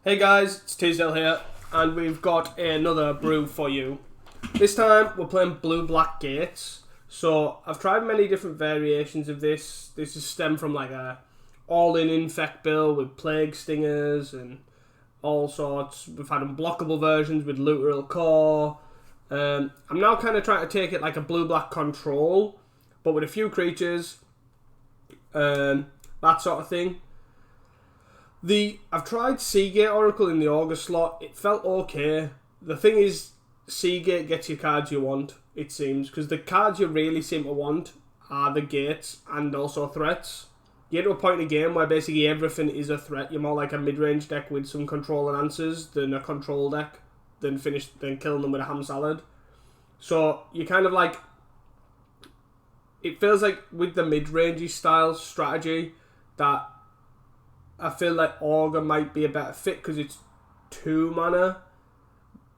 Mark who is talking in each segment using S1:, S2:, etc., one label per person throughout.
S1: Hey guys, it's Teasdale here, and we've got another brew for you. This time we're playing blue-black gates. So I've tried many different variations of this. This is stemmed from like a all-in infect bill with plague stingers and all sorts. We've had unblockable versions with Looteril Core. I'm now kind of trying to take it like a blue-black control, but with a few creatures, that sort of thing. I've tried Seagate Oracle in the August slot. It felt okay. The thing is, Seagate gets you cards you want, it seems, because the cards you really seem to want are the gates and also threats. You get to a point in the game where basically everything is a threat. You're more like a mid-range deck with some control and answers than a control deck, than killing them with a ham salad. So you kind of like, it feels like with the mid-rangey style strategy that I feel like Augur might be a better fit because it's 2 mana,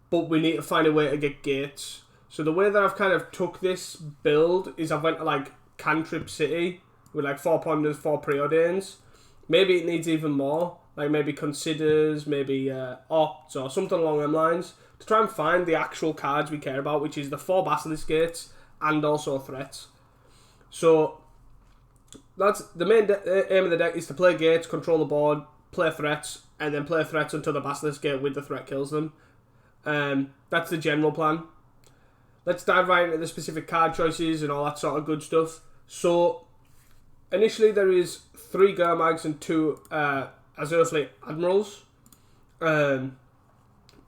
S1: but we need to find a way to get gates. So the way that I've kind of took this build is I went to like Cantrip City with like 4 Ponders, 4 Preordains. Maybe it needs even more, like maybe Considers, maybe Opts or something along them lines, to try and find the actual cards we care about, which is the 4 Basilisk Gates and also threats. So that's the main aim of the deck, is to play gates, control the board, play threats, and then play threats until the Basilisk Gate with the threat kills them. That's the general plan. Let's dive right into the specific card choices and all that sort of good stuff. So, initially there is 3 Gurmags and 2 Azurfleet Admirals. The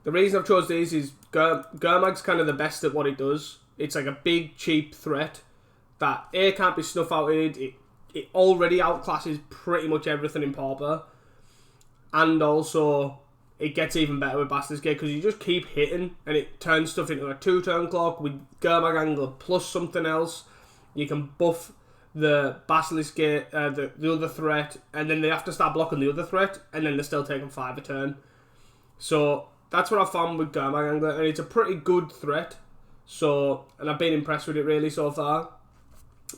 S1: reason I've chose these is Gurmag's kind of the best at what it does. It's like a big, cheap threat that A, can't be snuff outed, it already outclasses pretty much everything in Pauper, and also it gets even better with Basilisk Gate because you just keep hitting and it turns stuff into a 2-turn clock. With Gurmag Angler plus something else, you can buff the Basilisk Gate, the other threat, and then they have to start blocking the other threat, and then they're still taking 5 a turn. So that's what I found with Gurmag Angler, and it's a pretty good threat. So, and I've been impressed with it really so far.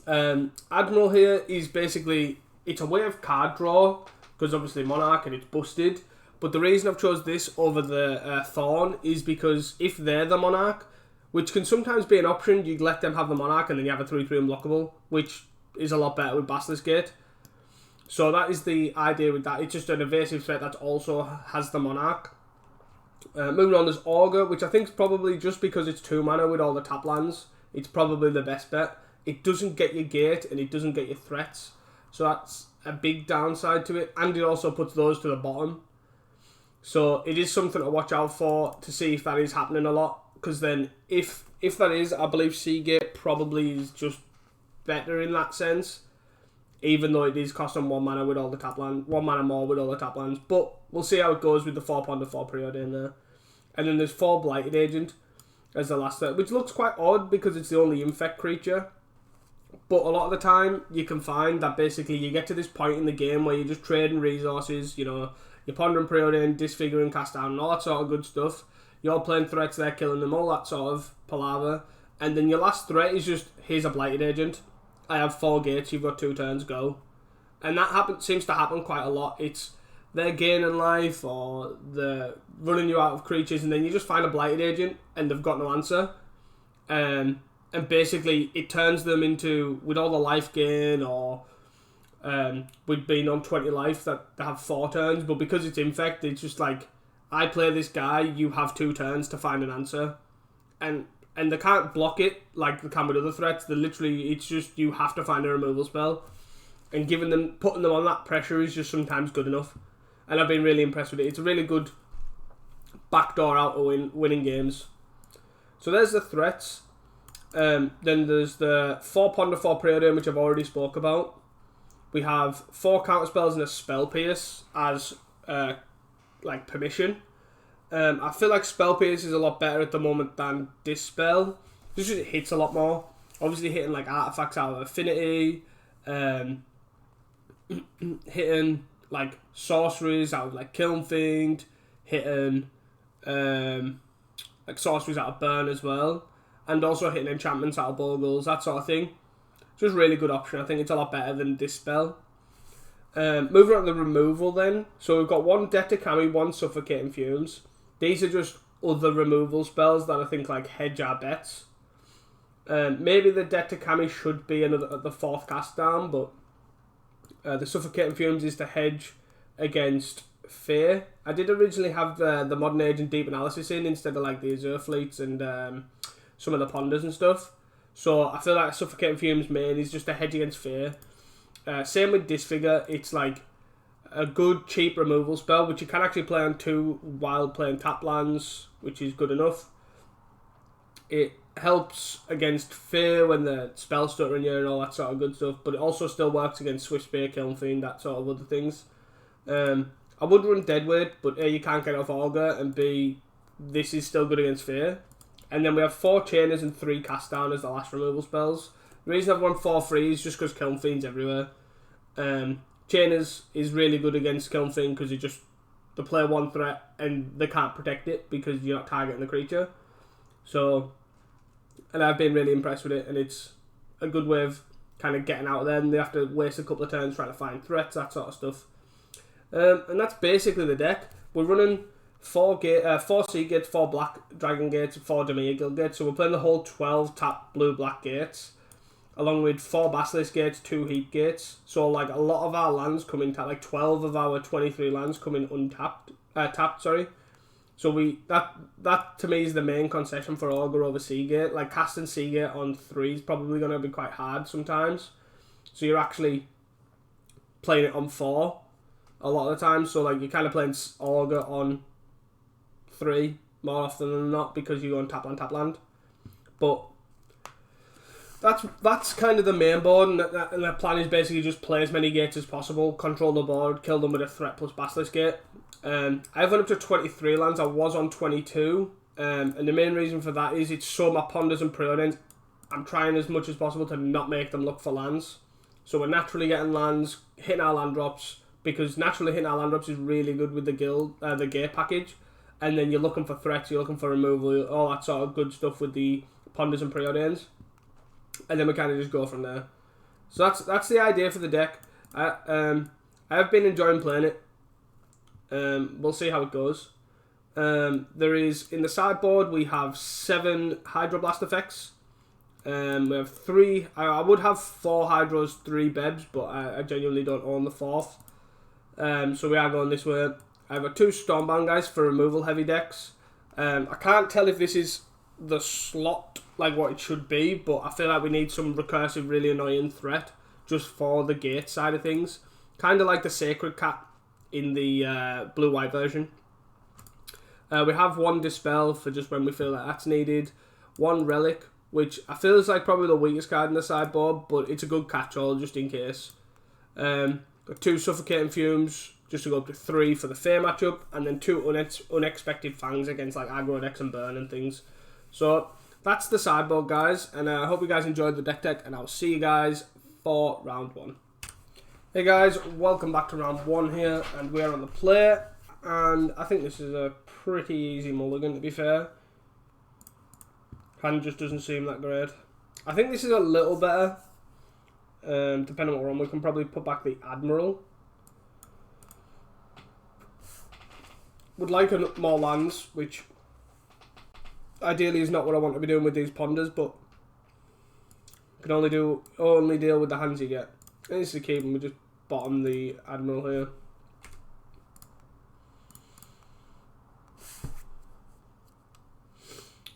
S1: Admiral here is basically, it's a way of card draw because obviously Monarch and it's busted, but the reason I've chose this over the Thorn is because if they're the Monarch, which can sometimes be an option, you let them have the Monarch and then you have a 3/3 unblockable, which is a lot better with Basilisk Gate. So that is the idea with that. It's just an evasive threat that also has the Monarch. Moving on, there's Augur, which I think is probably, just because it's 2 mana with all the tap lands, it's probably the best bet. It doesn't get your gate and it doesn't get your threats. So that's a big downside to it. And it also puts those to the bottom. So it is something to watch out for to see if that is happening a lot. Because then if that is, I believe Seagate probably is just better in that sense. Even though it is costing 1 mana with all the tap lands. 1 mana more with all the tap lands. But we'll see how it goes with the 4 Ponder, 4 Preordain there. And then there's 4 Blighted Agent as the last threat, which looks quite odd because it's the only infect creature. But a lot of the time, you can find that basically you get to this point in the game where you're just trading resources, you know, you're pondering Preordain, disfiguring, cast down, and all that sort of good stuff. You're playing threats, they're killing them, all that sort of palaver. And then your last threat is just, here's a Blighted Agent. I have 4 gates, you've got 2 turns, go. And that seems to happen quite a lot. It's, they're gaining life, or they're running you out of creatures, and then you just find a Blighted Agent, and they've got no answer. And basically, it turns them into, with all the life gain, or with being on 20 life, that they have 4 turns. But because it's infect, it's just like, I play this guy, you have 2 turns to find an answer. And they can't block it like they can with other threats. They literally, it's just, you have to find a removal spell. And putting them on that pressure is just sometimes good enough. And I've been really impressed with it. It's a really good backdoor out to winning games. So there's the threats. Then there's the 4 Ponder, 4 Preordain, which I've already spoke about. We have 4 counterspells and a Spell Pierce as like permission. I feel like Spell Pierce is a lot better at the moment than Dispel. Just because it hits a lot more. Obviously hitting like artifacts out of Affinity, hitting like sorceries out of like Kiln Fiend, hitting like sorceries out of Burn as well. And also hitting enchantments out of Bogles, that sort of thing. Just a really good option. I think it's a lot better than Dispel. Moving on to the removal then. So we've got one Debt to Kami, one Suffocating Fumes. These are just other removal spells that I think like hedge our bets. Maybe the Debt to Kami should be the fourth cast down, but the Suffocating Fumes is to hedge against Fear. I did originally have the Modern Age and Deep Analysis in instead of like the Azure Fleets and some of the Ponders and stuff. So I feel like Suffocating Fumes main is just a hedge against Fear. Same with Disfigure. It's like a good cheap removal spell which you can actually play on 2 while playing tap lands, which is good enough. It helps against Fear when the spell stuttering you and all that sort of good stuff, but it also still works against Swift Spear, Kiln Fiend, that sort of other things. I would run Deadweight, but A, you can't get off Augur, and B, this is still good against Fear. And then we have 4 Chainers and 3 Cast Down as the last removal spells. The reason I've run 4 free is just because Kiln Fiend's everywhere. Chainers is really good against Kiln Fiend because they play 1 threat and they can't protect it because you're not targeting the creature. So, and I've been really impressed with it, and it's a good way of kind of getting out of there, and they have to waste a couple of turns trying to find threats, that sort of stuff. And that's basically the deck. We're running 4 Sea Gates, 4 Black Dragon Gates, 4 Dimir Guild Gates, so we're playing the whole 12 tap blue-black gates, along with 4 Basilisk Gates, 2 Heat Gates. So like a lot of our lands come in tapped, like 12 of our 23 lands come in untapped, tapped, sorry. So that to me is the main concession for Augur over Seagate. Like casting Seagate on 3 is probably going to be quite hard sometimes. So you're actually playing it on 4 a lot of the time. So like you're kind of playing Augur on 3 more often than not because you go on tap land. But that's kind of the main board, and the plan is basically just play as many gates as possible, control the board, kill them with a threat plus Basilisk Gate. I've went up to 23 lands. I was on 22, and the main reason for that is it's so my Ponders and Preordains, I'm trying as much as possible to not make them look for lands. So we're naturally getting lands, hitting our land drops, because naturally hitting our land drops is really good with the gate package, and then you're looking for threats, you're looking for removal, all that sort of good stuff with the Ponders and Preordains. And then we kind of just go from there. So that's the idea for the deck. I have been enjoying playing it. We'll see how it goes. There is, in the sideboard, we have 7 Hydroblast effects. We have 3. I would have 4 Hydros, 3 Bebs, but I genuinely don't own the 4th. So we are going this way. I've got 2 Stormbound guys for removal heavy decks. I can't tell if this is the slot like what it should be, but I feel like we need some recursive, really annoying threat just for the gate side of things. Kind of like the Sacred Cat in the blue-white version. We have 1 Dispel for just when we feel like that's needed. 1 Relic, which I feel is like probably the weakest card in the sideboard, but it's a good catch-all just in case. Got 2 Suffocating Fumes just to go up to 3 for the Fair matchup, and then 2 Unexpected Fangs against like aggro decks and burn and things. So that's the sideboard, guys, and I hope you guys enjoyed the deck, and I'll see you guys for round 1. Hey guys, welcome back to round 1 here, and we're on the play, and I think this is a pretty easy mulligan, to be fair. Hand just doesn't seem that great. I think this is a little better, depending on what we're on. We can probably put back the Admiral. Would like more lands, which ideally is not what I want to be doing with these Ponders, but can only deal with the hands you get. And this is the key, and we just bottom the Admiral here.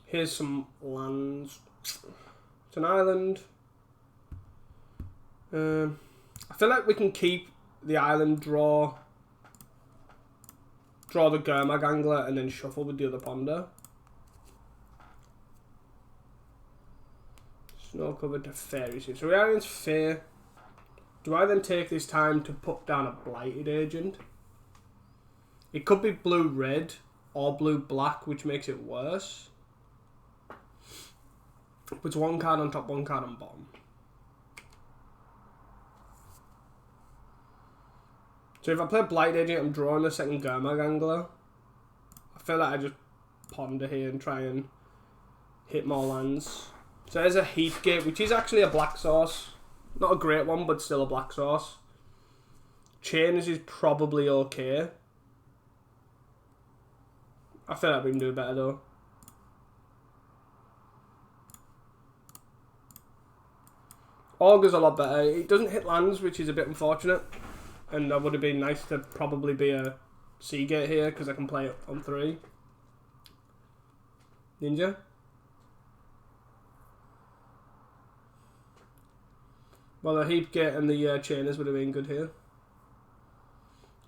S1: Here's some lands. It's an island. I feel like we can keep the island, draw the Gurmag Angler, and then shuffle with the other Ponder. Snow covered to Fairy Suit. So we are against Fair. Do I then take this time to put down a Blighted Agent? It could be blue-red or blue-black, which makes it worse. Puts 1 card on top, 1 card on bottom. So if I play Blighted Agent, I'm drawing a second Gurmag Angler. I feel like I just ponder here and try and hit more lands. So there's a Heat Gate, which is actually a black source. Not a great one, but still a black source. Chainers is probably okay. I feel like we can do better though. Augur's a lot better. It doesn't hit lands, which is a bit unfortunate. And that would have been nice to probably be a Seagate here, because I can play it on 3. Ninja. Well, the Heap Gate and the Chainers would have been good here.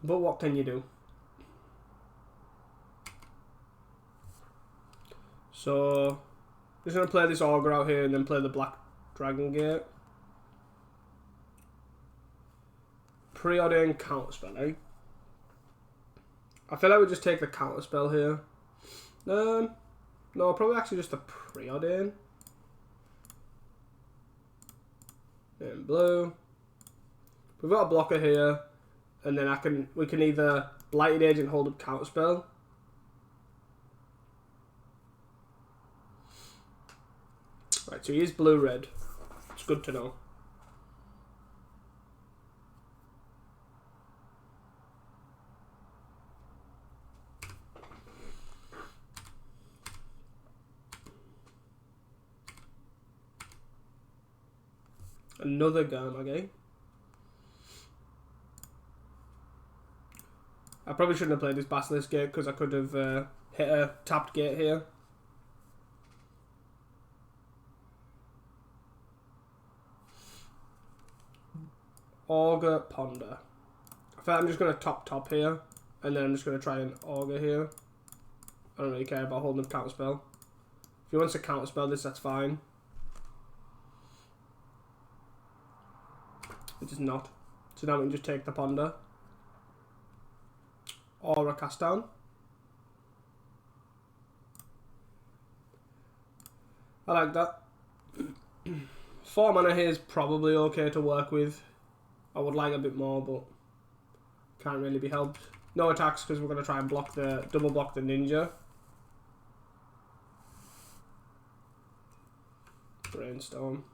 S1: But what can you do? So, I'm just going to play this Augur out here and then play the Black Dragon Gate. Preordained counterspell, eh? I feel like we just take the counterspell here. No, probably actually just the Preordain. And blue. We've got a blocker here, and then we can either Blighted Agent, hold up counterspell. Right, so he is blue-red. It's good to know. Another Garma game. I probably shouldn't have played this Basilisk Gate because I could have hit a tapped gate here. Augur, Ponder. I feel like I'm just going to top here, and then I'm just going to try and Augur here. I don't really care about holding up counterspell. If he wants to counterspell this, that's fine. It is not. So now we can just take the Ponder. Or a cast down. I like that. 4 mana here is probably okay to work with. I would like a bit more, but can't really be helped. No attacks because we're going to try and double block the Ninja. Brainstorm.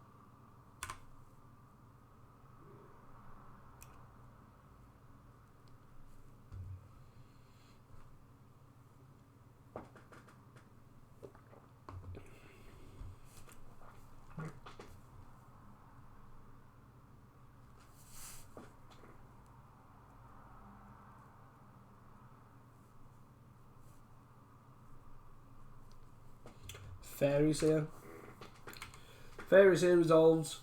S1: Fairies here. Fairies here resolves.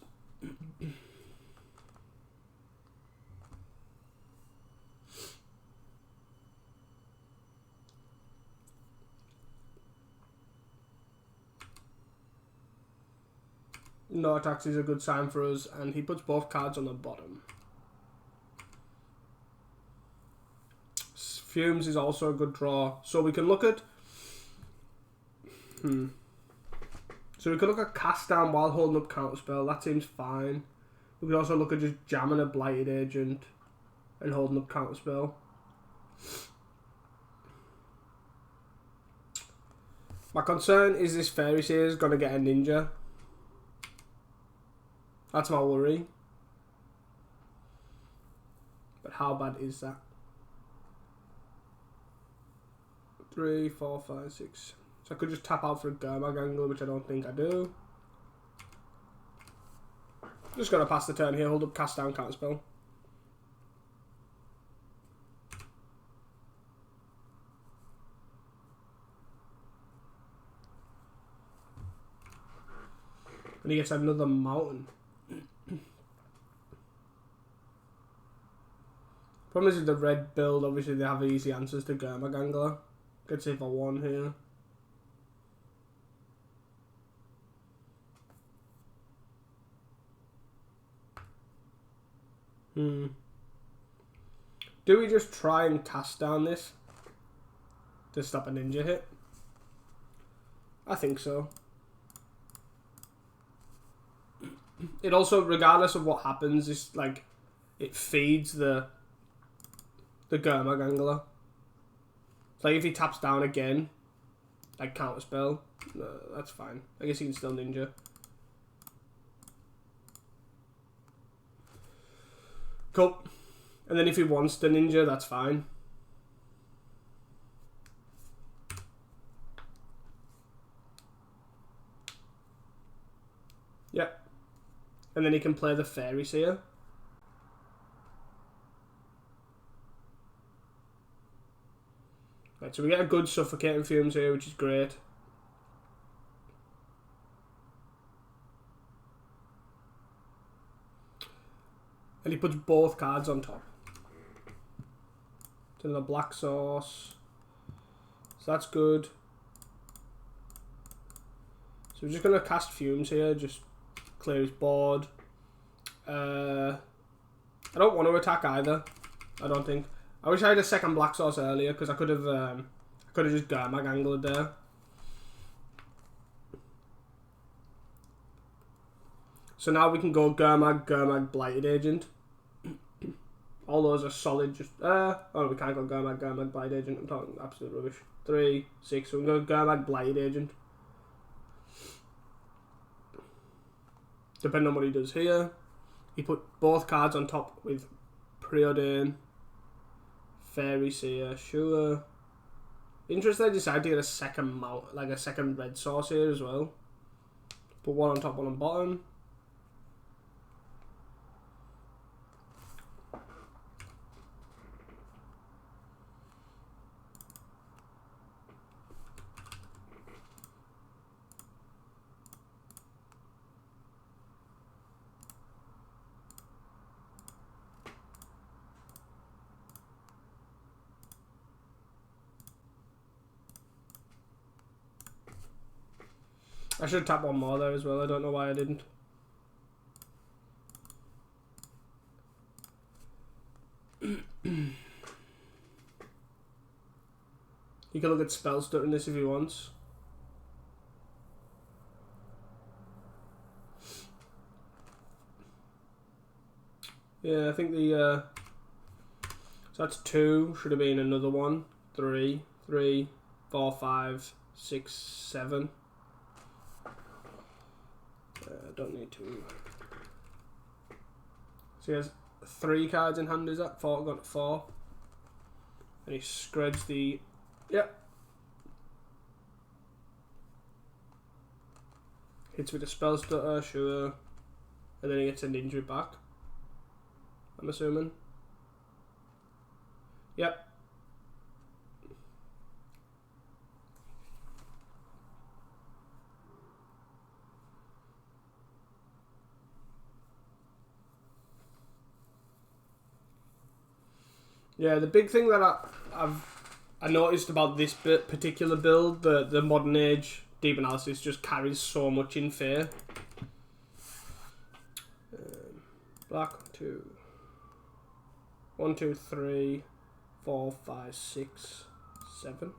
S1: No attacks is a good sign for us, and he puts both cards on the bottom. Fumes is also a good draw. So we can look at... So we could look at cast down while holding up counterspell. That seems fine. We could also look at just jamming a Blighted Agent and holding up counterspell. My concern is this Fairies here is going to get a Ninja. That's my worry. But how bad is that? 3, 4, 5, 6... So I could just tap out for a Garma Gangle, which I don't think I do. Just going to pass the turn here, hold up, cast down, counterspell. And he gets another mountain. Problem is with the red build, obviously they have easy answers to Garma Gangler. Could save for 1 here. Do we just try and cast down this to stop a Ninja hit? I think so. It also, regardless of what happens, is like it feeds the Garma Gangler. Like if he taps down again, like counterspell, that's fine. I guess he can still Ninja. Cool. And then if he wants the ninja, that's fine. Yep. And then he can play the Fairy Seer. Right, so we get a good Suffocating Fumes here, which is great. And he puts both cards on top. It's another black source. So that's good. So we're just going to cast Fumes here, just clear his board. I don't want to attack either, I don't think. I wish I had a second black source earlier, because I could have just Gurmag angled there. So now we can go Gurmag, Blighted Agent. All those are solid, just... oh, we can't go Gurmag, Blighted Agent. I'm talking absolute rubbish. 3, 6, so we can go Gurmag, Blighted Agent. Depending on what he does here. He put both cards on top with Preordain, Fairy Seer, sure. Interesting, I decided to get a second mount, like a second red source here as well. Put one on top, one on bottom. I should tap one more there as well. I don't know why I didn't. You can look at spell stutter in this if he wants. Yeah, I think the so that's 2. Should have been another one. 3, 3, 4, 5, 6, 7. Don't need to. So he has 3 cards in hand, is that? 4, got 4. And he spreads the... Yep. Hits with a spell stutter, sure. And then he gets an injury back. I'm assuming. Yep. Yeah, the big thing that I noticed about this particular build, the Modern Age Deep Analysis just carries so much in Fair. Black 2, 1, 2, 3, 4, 5, 6, 7.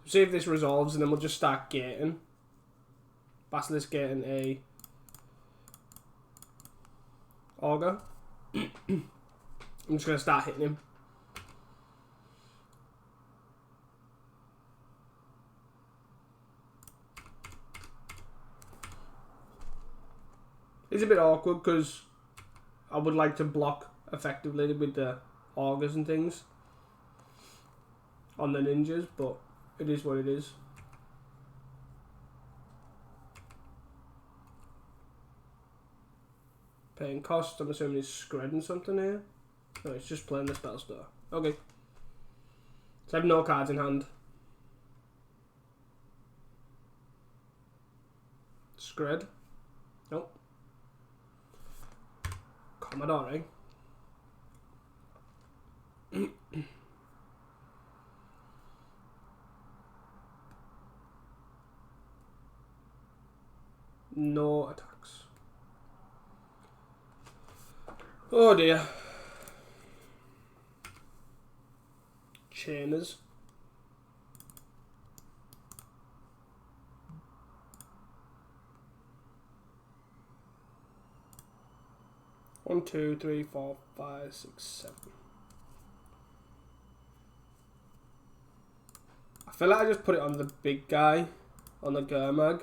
S1: See if this resolves, and then we'll just start gating. Basilisk getting a Augur. I'm just going to start hitting him. It's a bit awkward because I would like to block effectively with the Augurs and things on the ninjas, but it is what it is. Paying cost, I'm assuming he's scredding something here. No, it's just playing the spell stutter. Okay. So I have no cards in hand. Scred. Nope. Commodore. No attacks. Oh dear. Chainers. One, 2, 3, 4, 5, 6, 7. I feel like I just put it on the big guy, on the Gurmag.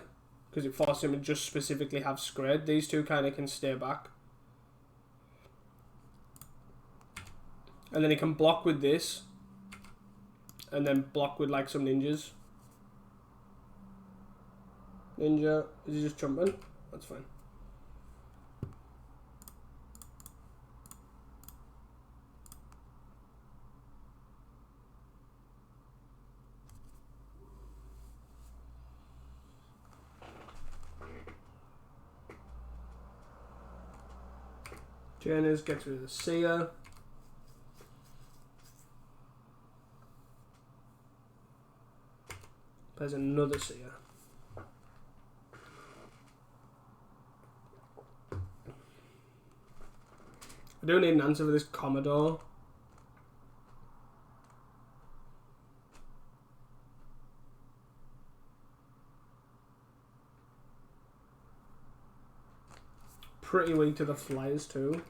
S1: because it forces him to just specifically have Scred. These two kind of can stay back. And then he can block with this. And then block with like some ninjas. Ninja, is he just jumping? That's fine. Janus gets rid of the Seer. There's another Seer. I do need an answer for this Commodore. Pretty weak to the flyers too.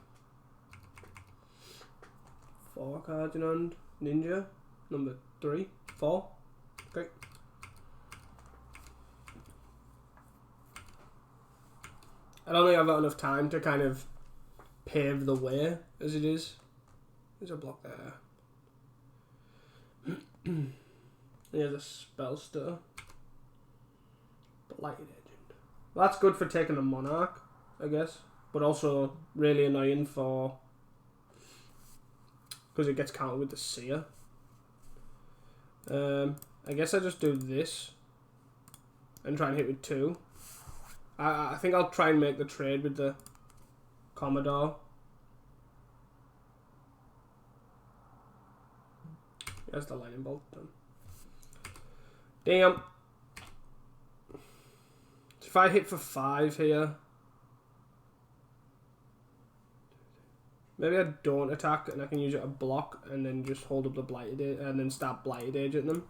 S1: 4 cards in hand. Ninja. Number 3. 4. Okay. I don't think I've got enough time to kind of pave the way as it is. There's a block there. There's a Spellster. Blighted Agent. Well, that's good for taking a Monarch, I guess. But also really annoying for... because it gets countered with the Seer. I guess I just do this. And try and hit with 2. I think I'll try and make the trade with the Commodore. There's the lightning bolt done. Damn. If I hit for 5 here, maybe I don't attack and I can use it to block and then just hold up the Blighted and then start Blighted Agent them.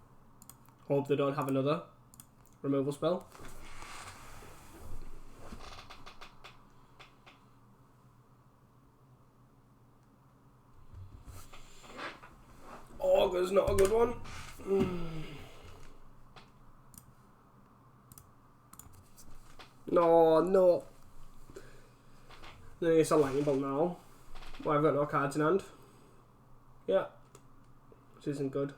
S1: Hope they don't have another removal spell. Augur's not a good one. No. Then it's a lightning bolt now. Well, I've got no cards in hand. Yeah. This isn't good.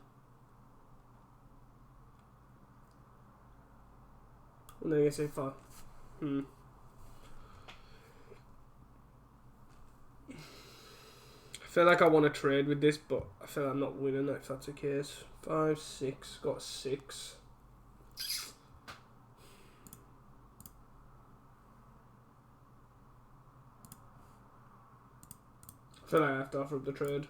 S1: And then I guess if I... I feel like I want to trade with this, but I feel I'm not winning if that's the case. 5, 6, got 6. I feel like I have to offer up the trade.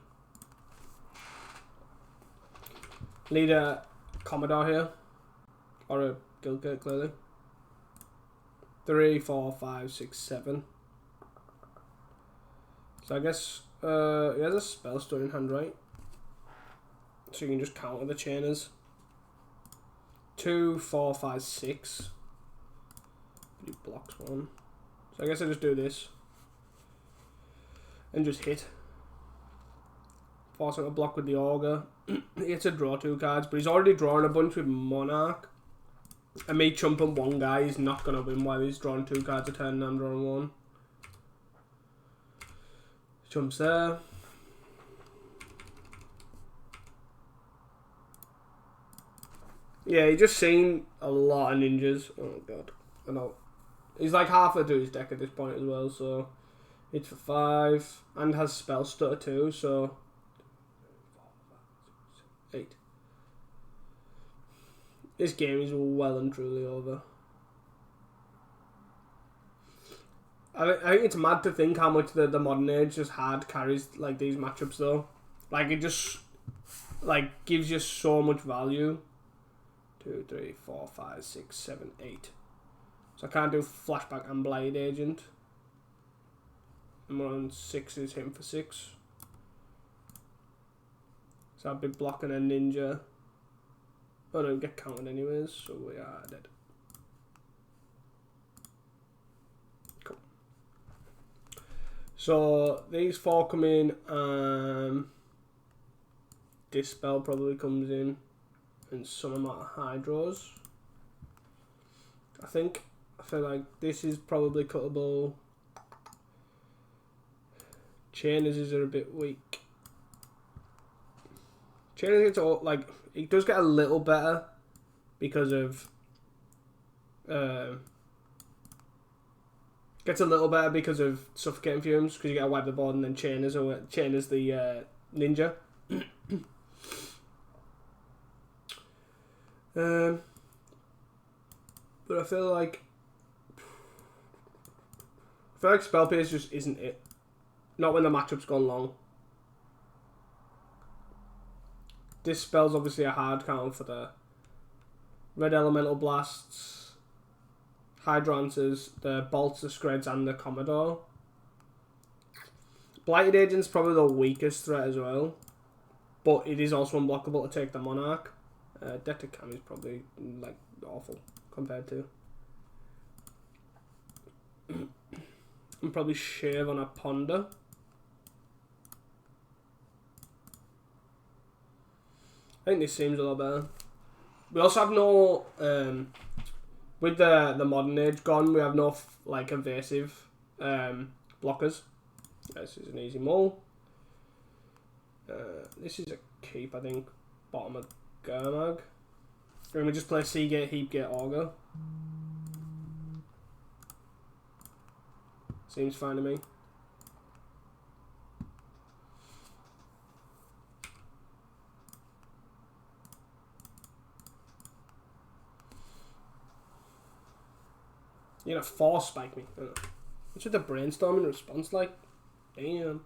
S1: Need a Commodore here. Or a Guildgate, clearly. 3, 4, 5, 6, 7. So I guess he has a Spellster in hand, right? So you can just counter the chainers. 2, 4, 5, 6. But he blocks 1. So I guess I just do this. And just hit. Force him to block with the Augur. He gets to draw 2 cards, but he's already drawn a bunch with Monarch. And me chumping 1 guy is not going to win while he's drawing 2 cards a turn and I'm drawing 1. Jumps there. Yeah, he just seen a lot of ninjas. Oh god. I know. He's like halfway through his deck at this point as well, so hits for 5 and has Spellster too, so 8. This game is well and truly over. I think it's mad to think how much the modern age just hard carries like these matchups though. Like it just like gives you so much value. 2, 3, 4, 5, 6, 7, 8. So I can't do Flashback and Blighted Agent. And we're on 6 is hitting for 6. So I'll be blocking a ninja. Oh no, we get counted anyways, so we are dead. Cool. So these 4 come in, Dispel probably comes in, and some amount of Hydros. I think feel like this is probably cuttable. Chainers are a bit weak. Chainers gets all, like, it does get a little better because of gets a little better because of suffocating fumes, because you get to wipe the board, and then Chainers the ninja. But I feel like Spell Pierce just isn't it. Not when the matchup's gone long. This spell's obviously a hard count for the Red Elemental Blasts, Hydrances, the Bolts, the Screds, and the Commodore. Blighted Agent's probably the weakest threat as well, but it is also unblockable to take the Monarch. Death to Cam is probably like awful compared to. And probably shave on a Ponder. I think this seems a lot better. We also have no with the modern age gone. We have no like evasive blockers. This is an easy mole. This is a keep, I think. Bottom of Gurmag. And we just play Seagate, Heapgate, Augur. Seems fine to me. You're gonna force spike me. What's with the brainstorming response like? Damn.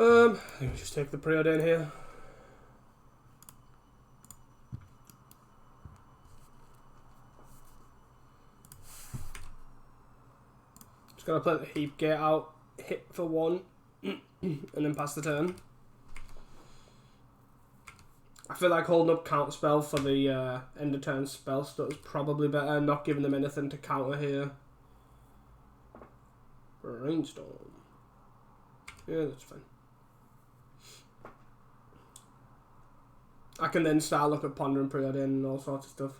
S1: I think we just take the preordain here. Just gotta play the Heap Gate out, hit for 1, and then pass the turn. I feel like holding up counter spell for the end of turn spell stuff is probably better, not giving them anything to counter here. Brainstorm. Yeah, that's fine. I can then start looking at Ponder and Preordain and all sorts of stuff.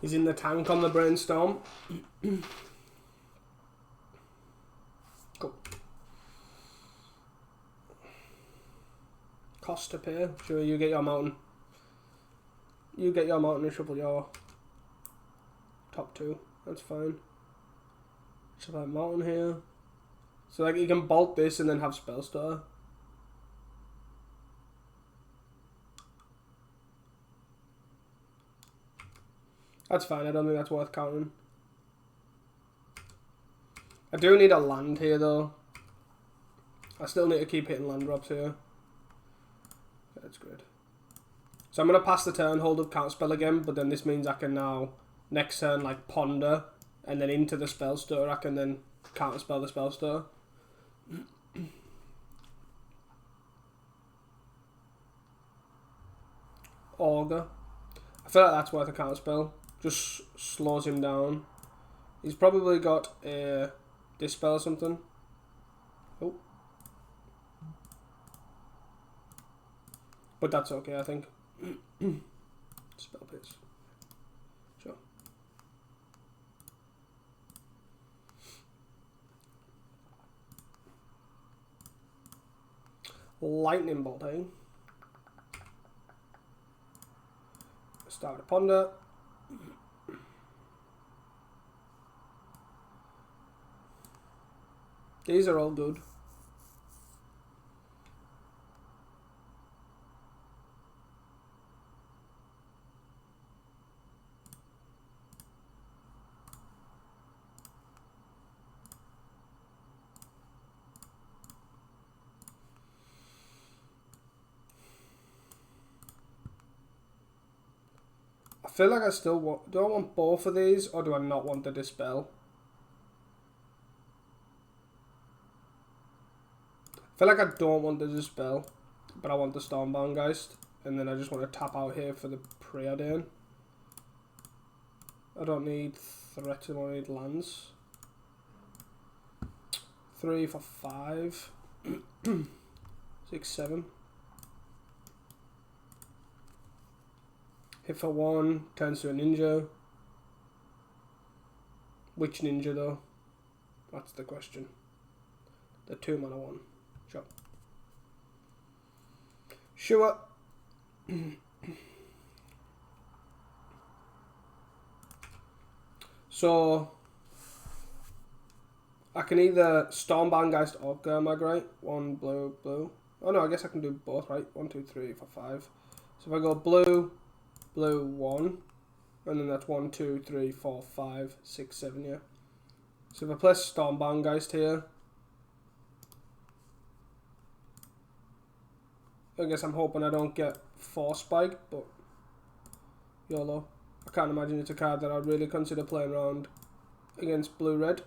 S1: He's in the tank on the Brainstorm. Cool. Cost to pay. Sure, you get your mountain. You get your mountain and shuffle your top 2. That's fine. Shuffle that mountain here. So like you can bolt this and then have spell starter. That's fine, I don't think that's worth counting. I do need a land here though. I still need to keep hitting land drops here. That's good. So I'm going to pass the turn, hold up counterspell again, but then this means I can now, next turn, like ponder, and then into the spell stir, I can then counterspell the spell stir. Augur. I feel like that's worth a counterspell. Just slows him down. He's probably got a dispel or something. Oh. But that's okay, I think. Spell Pierce. Sure. Lightning Bolt, eh? Start to ponder. These are all good. feel like I still want... Do I want both of these, or do I not want the Dispel? I feel like I don't want the Dispel, but I want the Stormbound Geist. And then I just want to tap out here for the Preordain. I don't need threats, I don't need lands. 3 for 5. 6, 7. Hit for 1, turns to a ninja. Which ninja though? That's the question. The 2 mana one. Sure. Sure. So I can either Stormbound Geist or Gurmag, right? 1 blue, blue. Oh no, I guess I can do both, right? 1, 2, 3 for 5. So if I go blue, blue 1, and then that's 1, 2, 3, 4, 5, 6, 7, yeah. So if I place Stormbound Geist here, I guess I'm hoping I don't get Force Spike, but YOLO. I can't imagine it's a card that I'd really consider playing around against blue-red.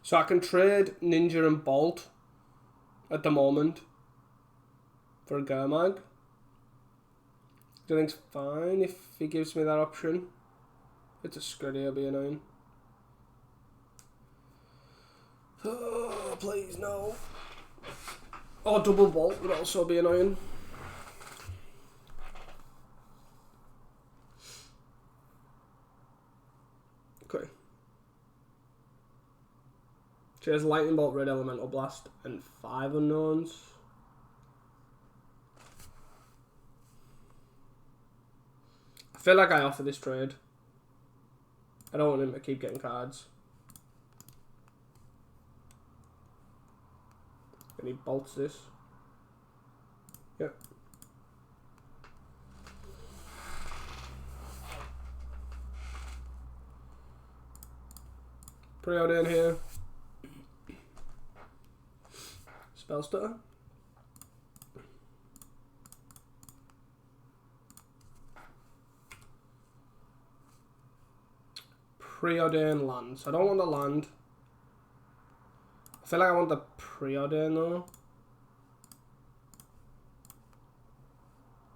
S1: So I can trade Ninja and Bolt at the moment for a Gurmag. I think it's fine if he gives me that option. It's a Scuddy, it'll be annoying. Oh, please no. Or double Bolt would also be annoying. Okay. She has Lightning Bolt, Red Elemental Blast, and 5 unknowns. I feel like I offer this trade. I don't want him to keep getting cards. And he bolts this. Yep. Preordain here. Spell Stutter. Preordain lands. I don't want the land. I feel like I want the Preordain though.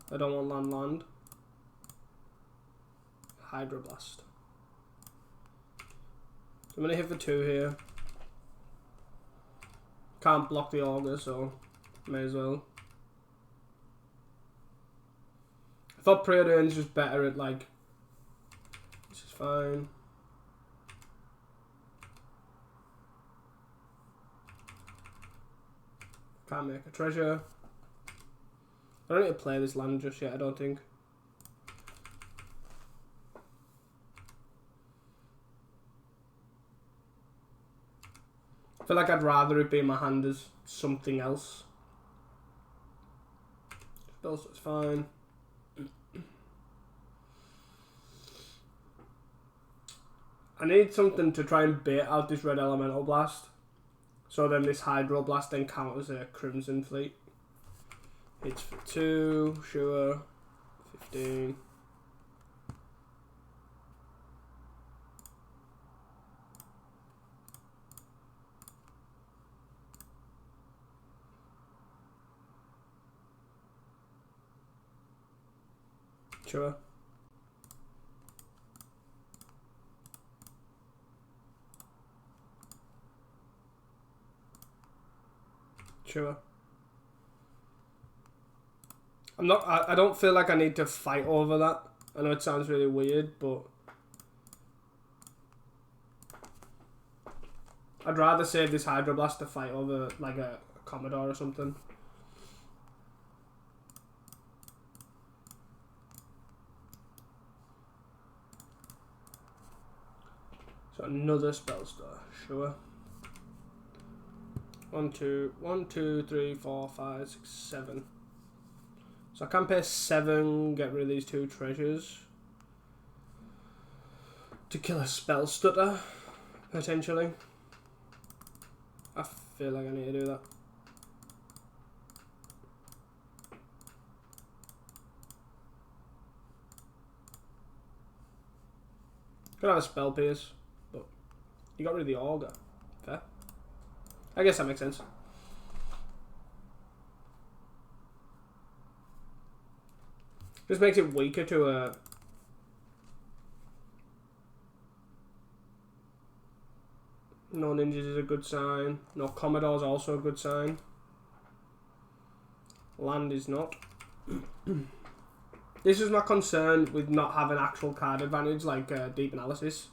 S1: I don't want land. Hydroblast. So I'm going to hit for 2 here. Can't block the Augur, so may as well. I thought Preordain's just better at like... This is fine. Can't make a treasure. I don't need to play this land just yet, I don't think. I feel like I'd rather it be in my hand as something else. Spells, it's fine. I need something to try and bait out this Red Elemental Blast. So then this Hydro Blast then counters a Crimson Fleet. Hits for 2, sure. 15. Sure. Sure. I don't feel like I need to fight over that. I know it sounds really weird, but I'd rather save this Hydroblast to fight over like a Commodore or something. So another spell star, sure. 1, 2, 3, 4, 5, 6, 7. So I can pay 7, get rid of these 2 treasures to kill a spell stutter, potentially. feel like I need to do that. Could have a spell pierce, but you got rid of the auger. Fair. I guess that makes sense. Just makes it weaker to a... No ninjas is a good sign. No Commodore is also a good sign. Land is not. This is my concern with not having actual card advantage like deep analysis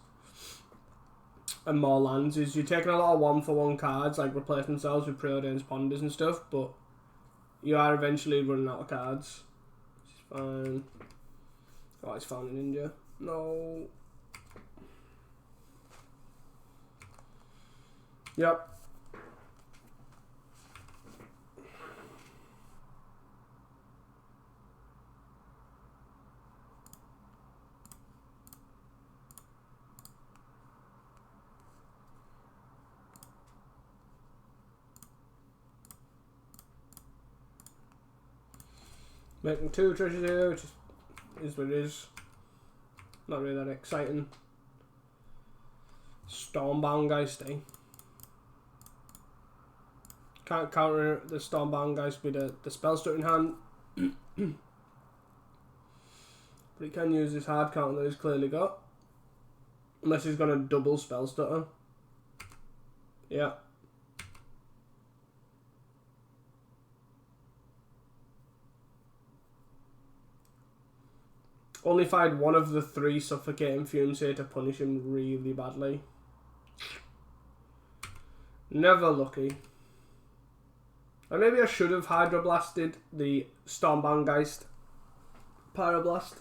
S1: and more lands is you're taking a lot of 1-for-1 cards like replace themselves with preordained ponders and stuff, but you are eventually running out of cards. Which is fine. Oh, it's found a ninja. No. Yep. Making 2 treasures here, which is what it is. Not really that exciting. Stormbound Geist, eh? Can't counter the Stormbound Geist with the spell stutter in hand. But he can use this hard counter that he's clearly got. Unless he's going to double spell stutter. Yeah. Only fired one of the 3 suffocating fumes here to punish him really badly. Never lucky. And maybe I should have Hydroblasted the Stormbound Geist Pyroblast.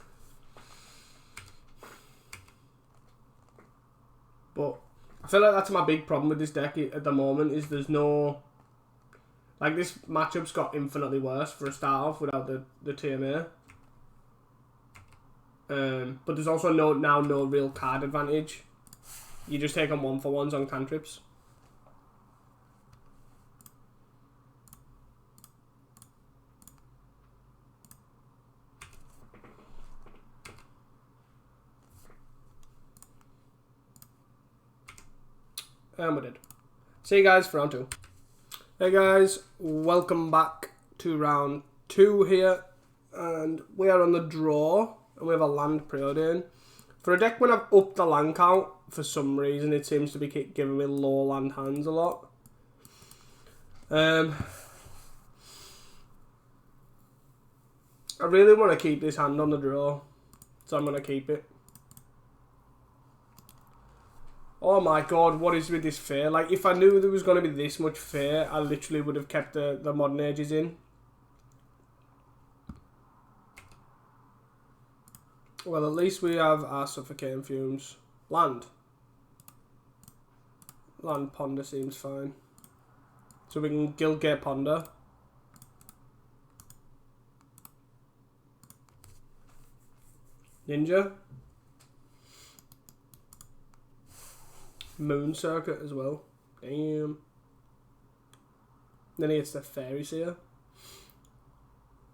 S1: But I feel like that's my big problem with this deck at the moment is there's no... Like this matchup's got infinitely worse for a start off without the TMA. But there's also no real card advantage. You just take on 1-for-1s on cantrips. And we did. See you guys for round 2. Hey guys, welcome back to round 2 here. And we are on the draw. And we have a land preordain. For a deck when I've upped the land count, for some reason it seems to be giving me low land hands a lot. I really want to keep this hand on the draw. So I'm going to keep it. Oh my god, what is with this fear? Like, if I knew there was going to be this much fear, I literally would have kept the modern ages in. Well, at least we have our suffocating fumes. Land. Land ponder seems fine. So we can Guildgate Ponder. Ninja. Moon Circuit as well. Damn. Then he gets the Fairy Seer.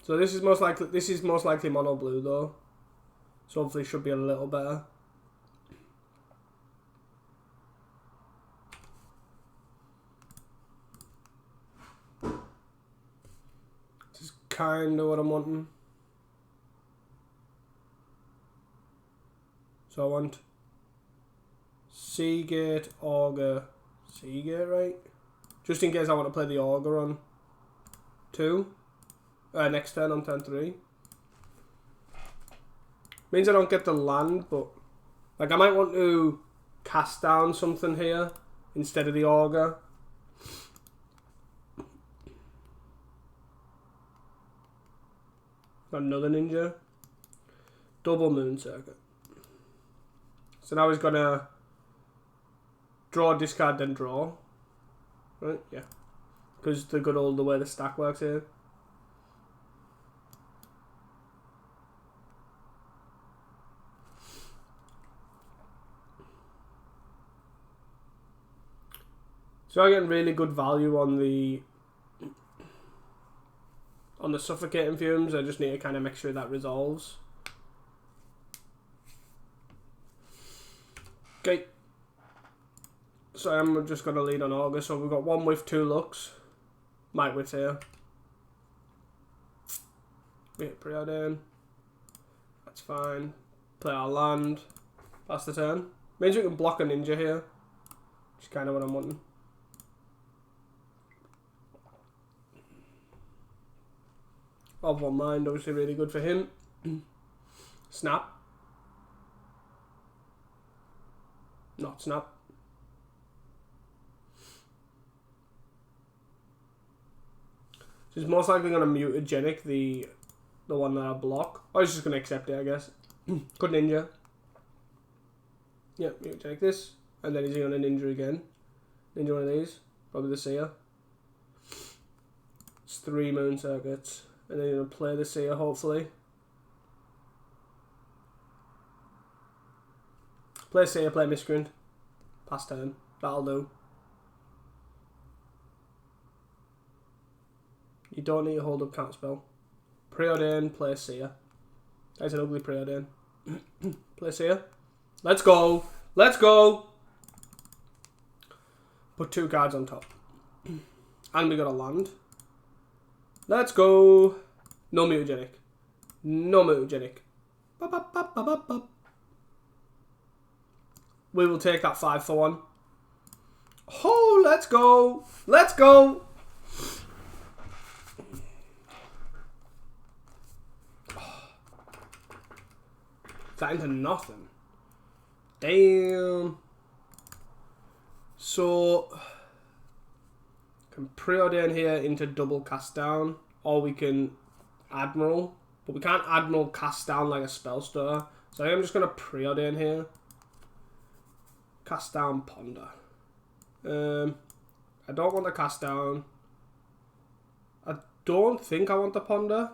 S1: So this is most likely mono blue though. So hopefully it should be a little better. This is kind of what I'm wanting. So I want Seagate, Augur, Seagate, right? Just in case I want to play the Augur on 2. Next turn on turn 3. Means I don't get the land, but like I might want to cast down something here instead of the Augur. Another ninja. Double Moon Circuit. So now he's gonna draw, discard, then draw. Right? Yeah. Because the good old the way the stack works here. So I'm getting really good value on the suffocating fumes. I just need to kind of make sure that resolves. Okay. So I'm just going to lead on August. So we've got 1 with 2 looks. Might with here. We hit preordain. That's fine. Play our land. That's the turn. Means we can block a ninja here. Which is kind of what I'm wanting. Of one mind, obviously really good for him. Snap. Not snap. So he's most likely going to mutagenic the one that I block. Or he's just going to accept it, I guess. Good ninja. Yeah, mutagenic this. And then he's going to ninja again. Ninja one of these. Probably the seer. It's 3 moon circuits. And then you're going to play the seer, hopefully. Play seer, play miscreant. Pass turn. That'll do. You don't need to hold up counterspell. Preordain, play seer. That's an ugly preordain. Play seer. Let's go. Let's go. Put 2 cards on top. And we got a land. Let's go. No mutagenic. No mutagenic. We will take that 5 for 1. Oh, let's go. Let's go. That into nothing. Damn. So can preordain here into double cast down, or we can admiral, but we can't admiral cast down like a spell stir. So I'm just gonna preordain here. Cast down ponder. I don't want the cast down. I don't think I want the ponder.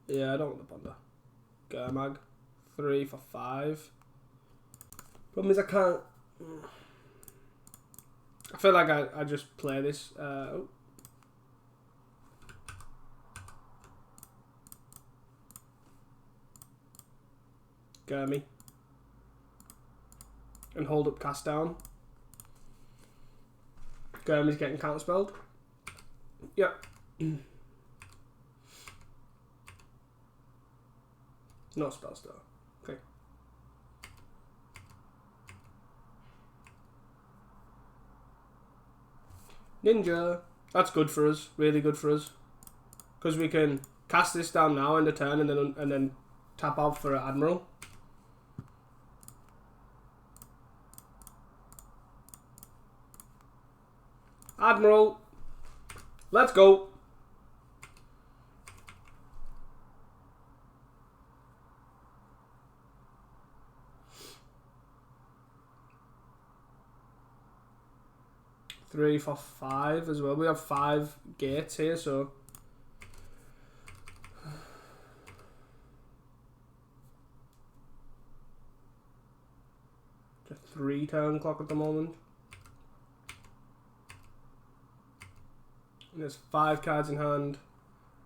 S1: Yeah, I don't want the ponder. Germag. 3 for 5. Problem is I can't. I feel like I just play this. Oh. Gurmy. And hold up cast down. Gurmy's getting counterspelled. Yep. Not spell star. Okay. Ninja. That's good for us. Really good for us. Because we can cast this down now in the turn and then tap out for an admiral. Admiral. Let's go. Three for 5 as well. We have 5 gates here, so it's a 3 turn clock at the moment. And there's 5 cards in hand.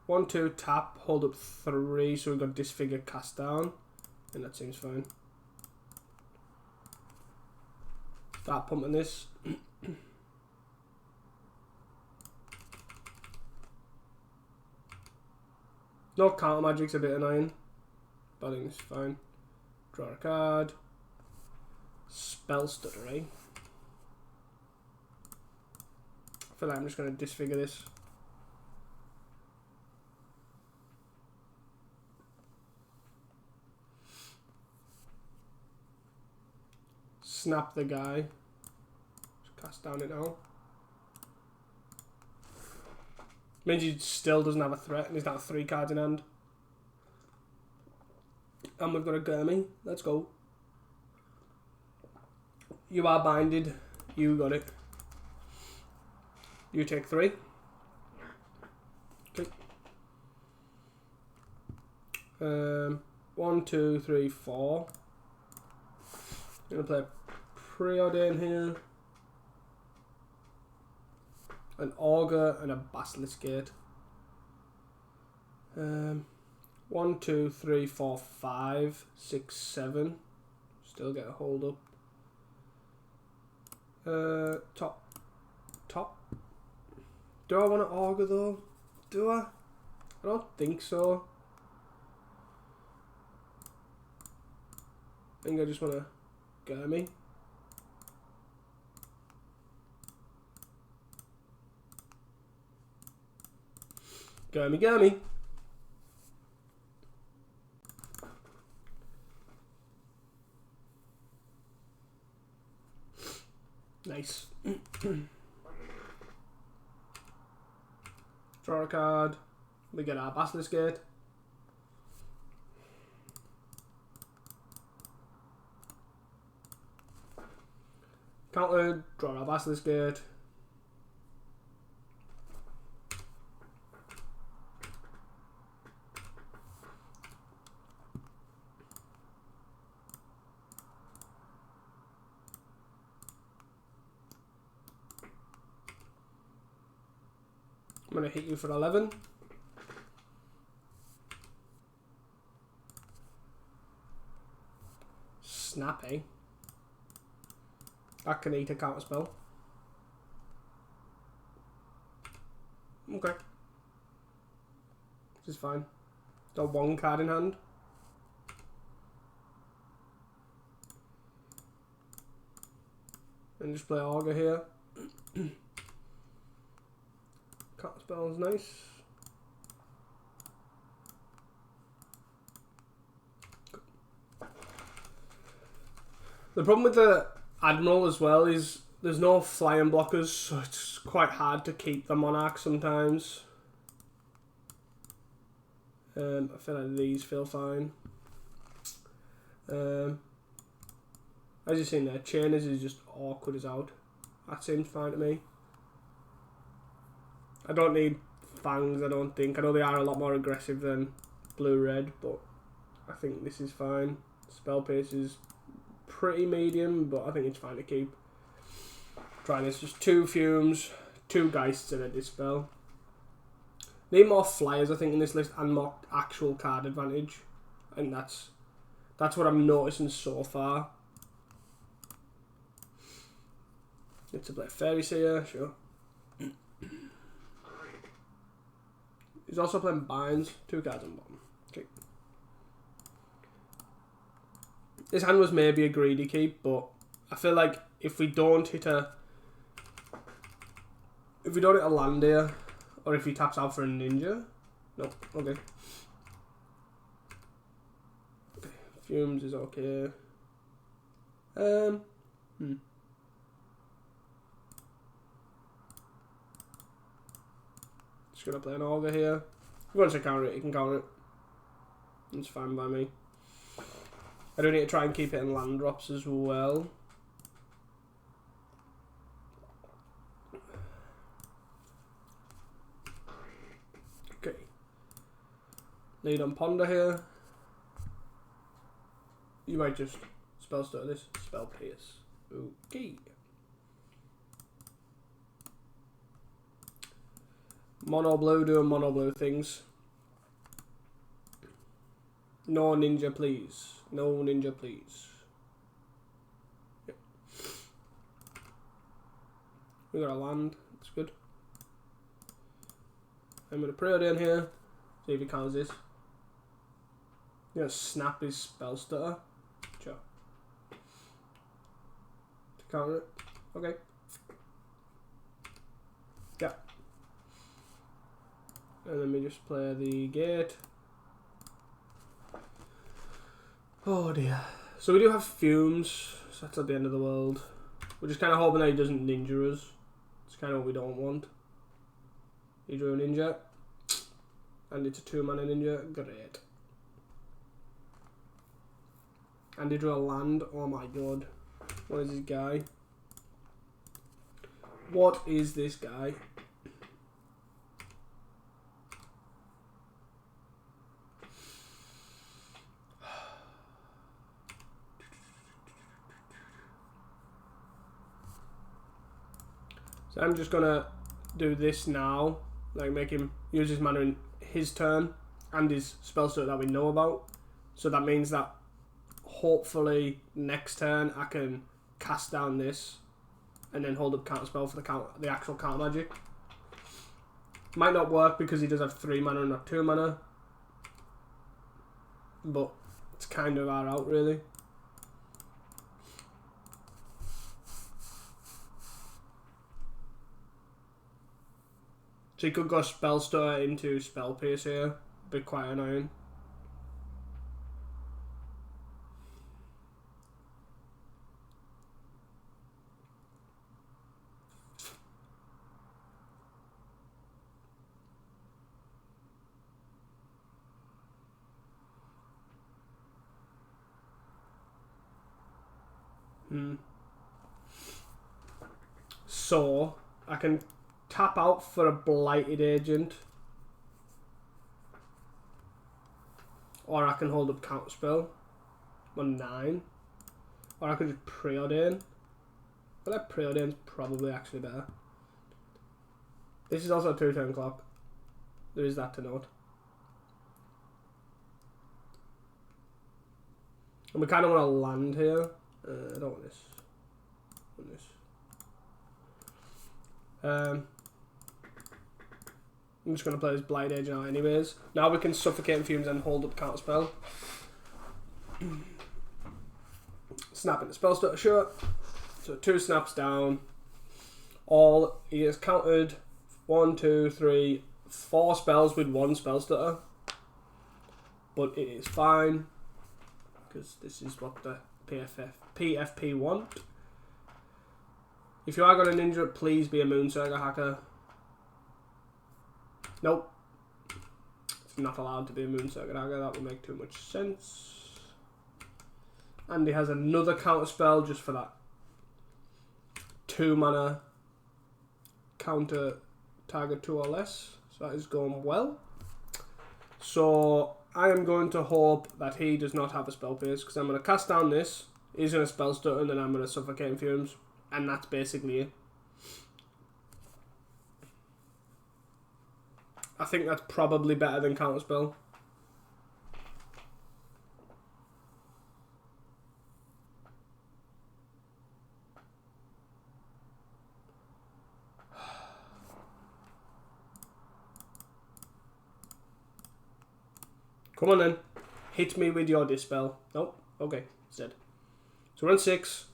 S1: 1, 2, tap, hold up 3, so we've got disfigure cast down. And that seems fine. Start pumping this. No counter magic's a bit annoying, but I think it's fine. Draw a card. Spell stuttery. I feel like I'm just going to disfigure this. Snap the guy. Just cast down it now. Means he still doesn't have a threat and he's got 3 cards in hand. And we've got a Gurmy. Let's go. You are binded. You got it. You take 3. Okay. 1, 2, 3, 4. I'm gonna play Preordain here. an Augur, and a Basilisk Gate. 1, 2, 3, 4, 5, 6, 7. Still get a hold up. Top. Do I want an Augur though? Do I? I don't think so. I think I just want to Gurmy. Gurmy. Nice. Draw a card. We get our Basilisk Gate. Counter, draw our Basilisk Gate. I'm going to hit you for 11. Snappy. That can eat a counter spell. Okay. This is fine. Got one card in hand. And just play Augur here. Counter spell is nice. The problem with the Admiral as well is there's no flying blockers, so it's quite hard to keep the Monarch sometimes. I feel like these feel fine. As you've seen there, Chainers is just awkward as out. That seems fine to me. I don't need Fangs, I don't think. I know they are a lot more aggressive than Blue-Red, but I think this is fine. Spell pace is pretty medium, but I think it's fine to keep. Try this. Just 2 Fumes, 2 Geists, and a Dispel. Need more Flyers, I think, in this list, and more actual card advantage. I think that's what I'm noticing so far. Need to play Fairy Seer, sure. He's also playing Binds, 2 cards on bottom. Okay. This hand was maybe a greedy keep, but I feel like if we don't hit a land here, or if he taps out for a ninja, no, okay. Fumes is okay. Just gonna play an Augur here. If he wants to counter it, he can counter it. It's fine by me. I do need to try and keep it in land drops as well. Okay. Lead on Ponder here. You might just spell stutter this. Spell Pierce. Okay. Mono blue doing mono blue things. No ninja, please. No ninja, please. Yep. We got a land. That's good. I'm going to pray down here. See if he counters this. I'm going to snap his spell stutter. Sure. To counter it. Okay. Yeah. And then we just play the gate. Oh dear. So we do have Fumes, so that's at the end of the world. We're just kind of hoping that he doesn't ninja us. It's kind of what we don't want. He drew a ninja. And it's a 2-mana ninja. Great. And he drew a land. Oh my god. What is this guy? What is this guy? So I'm just gonna do this now, like make him use his mana in his turn and his spell stutter that we know about. So that means that hopefully next turn I can cast down this and then hold up counter spell for the actual counter magic. Might not work because he does have 3 mana and not 2 mana, but it's kind of our out really. So you could go spell stutter into spell pierce here, be quite annoying. So I can tap out for a Blighted Agent, or I can hold up counterspell on 9, or I could just preordain. But that preordain's probably actually better. This is also a 2-turn clock. There is that to note. And we kind of want to land here. I don't want this. I want this. I'm just going to play this Blighted Agent out anyways. Now we can Suffocate Fumes and hold up counterspell. Snapping the spell stutter, sure. So 2 snaps down. All he has countered 1, 2, 3, 4 spells with 1 spell stutter. But it is fine, because this is what the PFP want. If you are going to ninja it, please be a Moonswagger hacker. Nope. It's not allowed to be a Moonswagger hacker. That would make too much sense. And he has another counter spell just for that 2 mana counter target 2 or less. So that is going well. So I am going to hope that he does not have a spell pierce, because I'm going to cast down this. He's going to spell stutter, and then I'm going to Suffocate Fumes. And that's basically it. I think that's probably better than counterspell. Come on then. Hit me with your Dispel. Nope. Okay. It's dead. So we're on 6.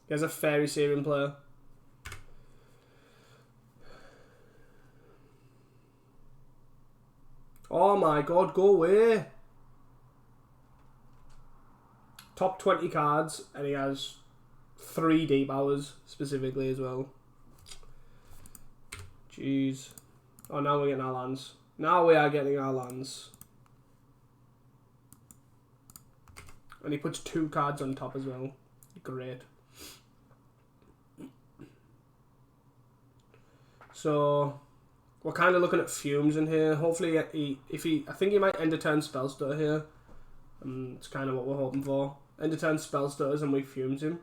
S1: He has a Fairy Serum player. Oh my god, go away. Top 20 cards, and he has 3 deep hours specifically as well. Jeez. Oh, now we're getting our lands. Now we are getting our lands. And he puts 2 cards on top as well. Great. So we're kind of looking at fumes in here. Hopefully, I think he might end a turn spell stutter here. It's kind of what we're hoping for. End a turn spell stutters and we fumes him.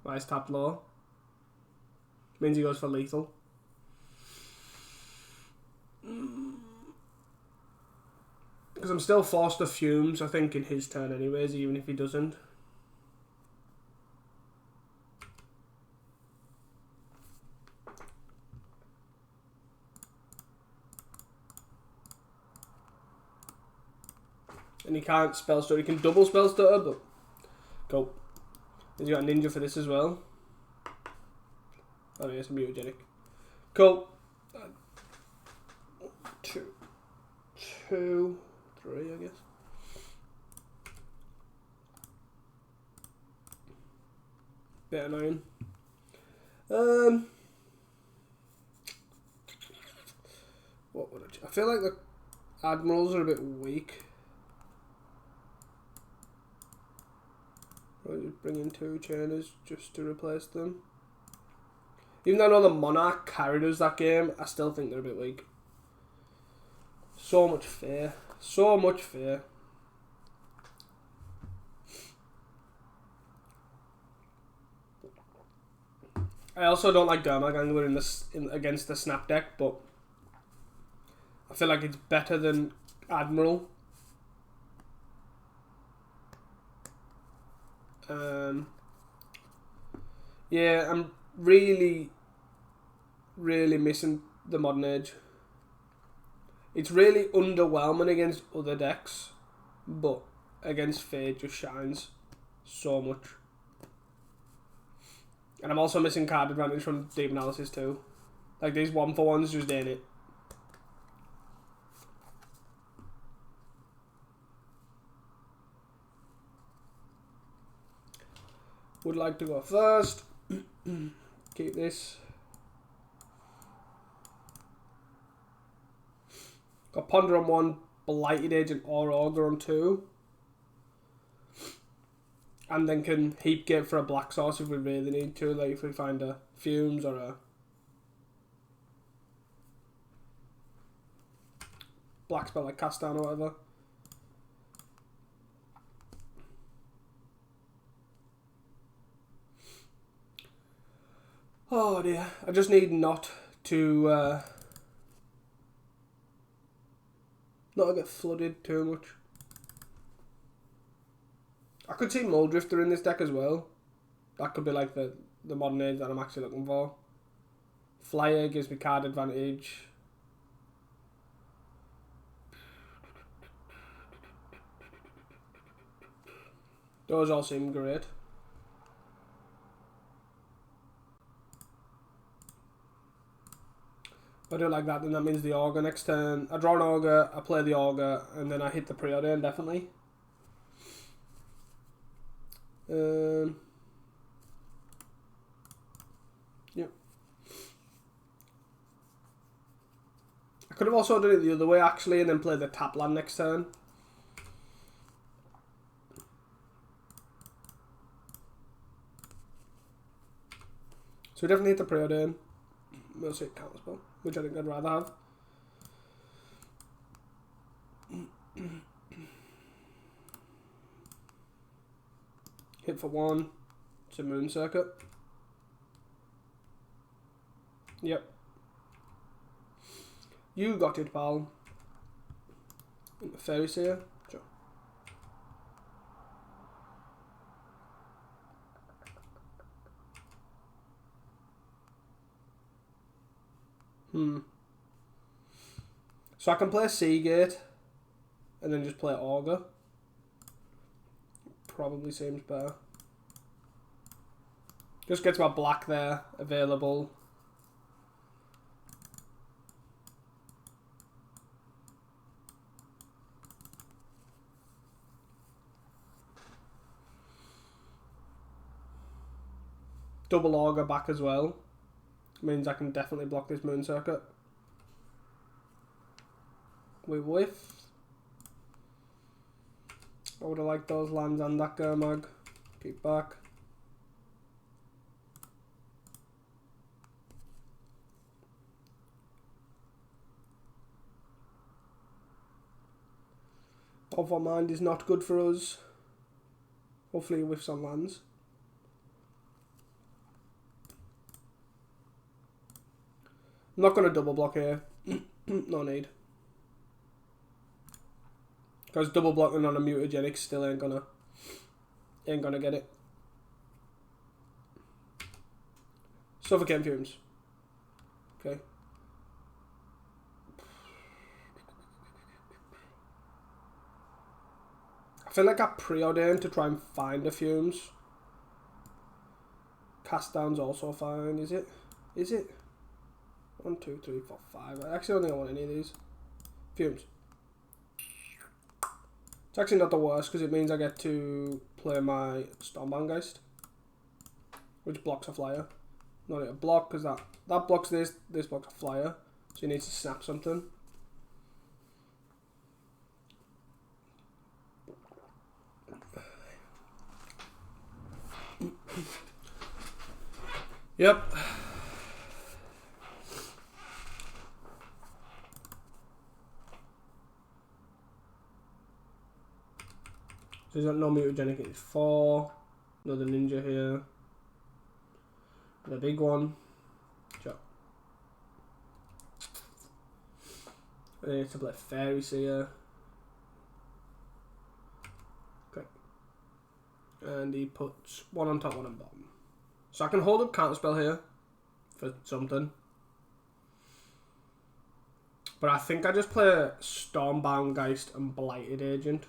S1: Why is tapped low? Means he goes for lethal. Because I'm still forced to fumes, I think, in his turn anyways, even if he doesn't. And he can't spell stutter. He can double spell stutter, but go. He's got a ninja for this as well. Oh, yes, mutagenic. Cool. 2, 3, I guess. Bit annoying. What would I feel like the admirals are a bit weak. I'll just bring in 2 chainers just to replace them. Even though I know the Monarch carried us that game, I still think they're a bit weak. So much fear. So much fear. I also don't like Dermag Angler against the Snap deck, but I feel like it's better than Admiral. Yeah, I'm really missing the Modern Age. It's really underwhelming against other decks, but against Fade just shines so much. And I'm also missing card advantage from Deep Analysis too. Like, these 1-for-1s just ain't it. Would like to go first. Keep this. Got Ponder on 1, Blighted Agent or Augur on 2. And then can Heap Gate for a black source if we really need to, like if we find a Fumes or a black spell like Cast Down or whatever. Oh dear, I just need not to get flooded too much. I could see Muldrifter in this deck as well. That could be like the Modern Age that I'm actually looking for. Flyer gives me card advantage. Those all seem great. If I do like that, then that means the Augur next turn. I draw an Augur, I play the Augur, and then I hit the Preordain, definitely. Yep. I could have also done it the other way, actually, and then play the tap land next turn. So we definitely hit the Preordain. We'll see Counterspell, which I think I'd rather have. Hit for 1. It's a Moon Circuit. Yep. You got it, pal. Fairy Seer. Sure. So I can play Seagate and then just play Augur. Probably seems better. Just gets my black there available. Double Augur back as well. Means I can definitely block this Moon Circuit. We whiff. I would have liked those lands and that Gurmag. Keep back. Overmind is not good for us. Hopefully you whiff some lands. I'm not going to double block here. No need. Because double blocking on a mutagenic still ain't gonna get it. Suffocate Fumes. Okay. I feel like I preordained to try and find the Fumes. Cast Down's also fine, is it? Is it? 1, 2, 3, 4, 5. I actually don't think I want any of these. Fumes. It's actually not the worst because it means I get to play my Stormbound, which blocks a flyer. Not a block because that blocks this blocks a flyer. So you need to snap something. Yep. So he's got no mutagenic, it's 4. Another ninja here. The big one. Sure. I need to play Fairy Seer. Okay. And he puts one on top, one on bottom. So I can hold up Counterspell here for something. But I think I just play Stormbound Geist and Blighted Agent.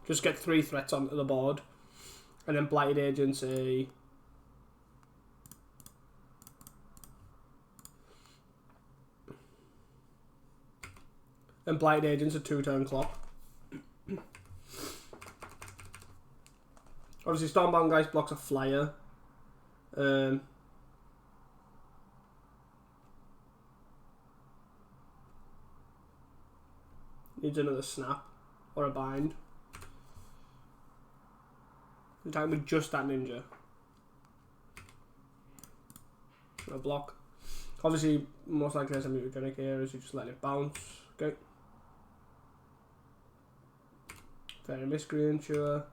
S1: Just get 3 threats onto the board. And then Blighted Agent's a... And Blighted Agent's a 2-turn clock. Obviously Stormbound Geist blocks a flyer. Needs another snap or a bind. We're talking with just that ninja. A block. Obviously, most likely as a mutagenic here is you just let it bounce. Okay. Fairy Miscreant, sure.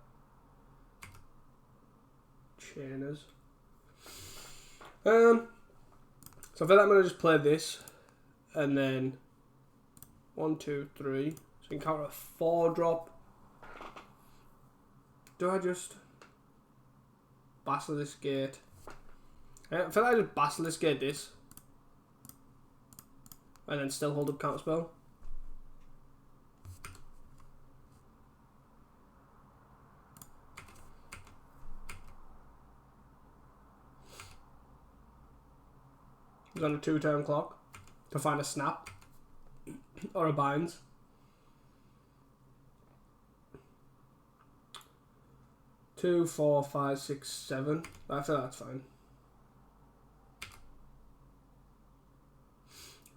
S1: Chainers. So I feel like I'm gonna just play this and then 1, 2, 3. So you can counter a 4-drop. Do I just Basilisk Gate? I feel like I just Basilisk Gate this and then still hold up Counterspell. He's on a 2-turn clock to find a snap or a binds. Two, 4, 5, 6, 7. I feel that's fine.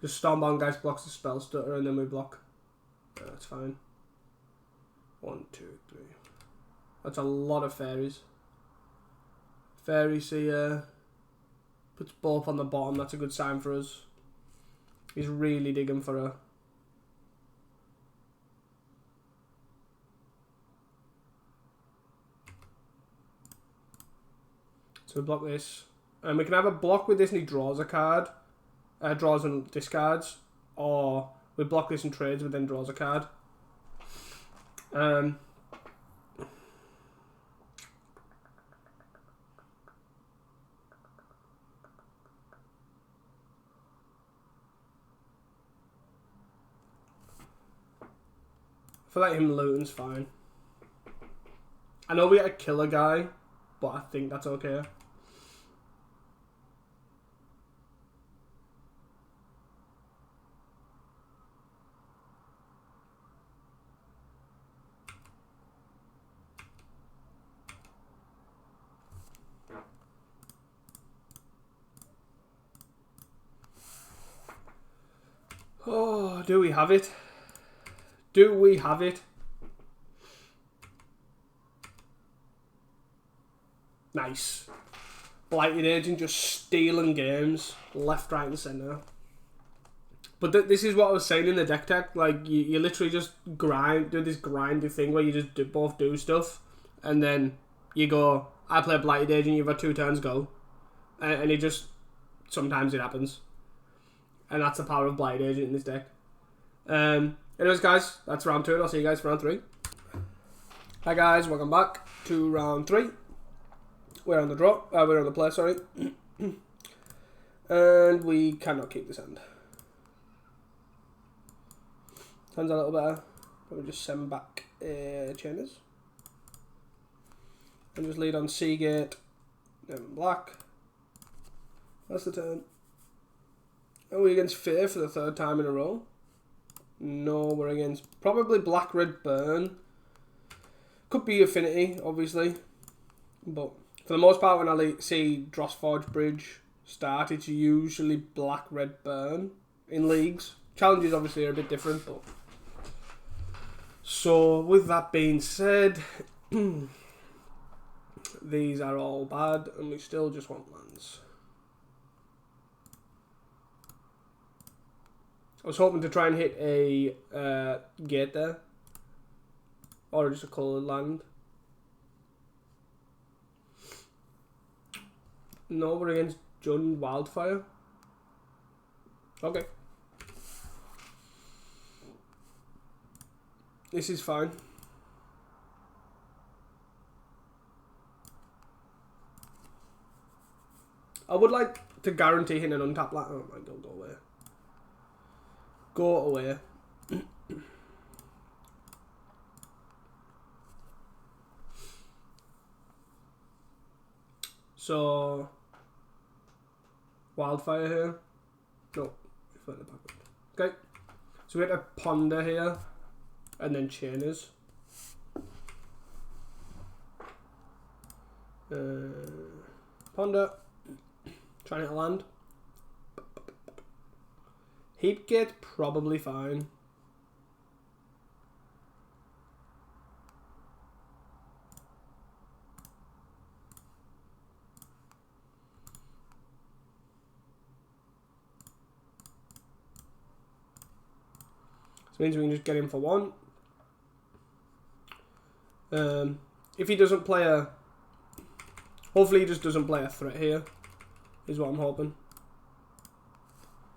S1: Just Stormbound Geist blocks the spell stutter and then we block. Yeah, that's fine. 1, 2, 3. That's a lot of fairies. Fairy Seer puts both on the bottom. That's a good sign for us. He's really digging for her. So we block this. And we can have a block with this and he draws a card. Draws and discards. Or we block this and trades but then draws a card. I feel like him looting's fine. I know we got to kill a guy, but I think that's okay. Oh, do we have it? Do we have it? Nice. Blighted Agent just stealing games left, right and centre. But this is what I was saying in the deck tech. Like, you literally just do this grindy thing where you just both do stuff. And then you go, I play Blighted Agent, you've got 2 turns, go. And it just, sometimes it happens. And that's the power of Blighted Agent in this deck. Anyways, guys, that's round 2. I'll see you guys for round 3. Hi guys, welcome back to round 3. We're on the draw. We're on the play, sorry. And we cannot keep this hand. Hand's a little better. Probably just send back Chainers. And just lead on Seagate. Then black. That's the turn. Are we against Fear for the 3rd time in a row? No, we're against probably Black, Red, Burn. Could be Affinity, obviously. But for the most part, when I see Drossforge Bridge start, it's usually Black, Red, Burn in leagues. Challenges obviously are a bit different, but... So, with that being said, these are all bad, and we still just want lands. I was hoping to try and hit a gate there. Or just a coloured land. No, we're against Jund Wildfire. Okay. This is fine. I would like to guarantee hitting an untapped land. Oh my god, go away. Go away. So, Wildfire here. No, okay. So we get a Ponder here, and then Chainers. Ponder. Trying to land. Heapgate, probably fine. So means we can just get him for one. If he doesn't play a... Hopefully he just doesn't play a threat here, is what I'm hoping.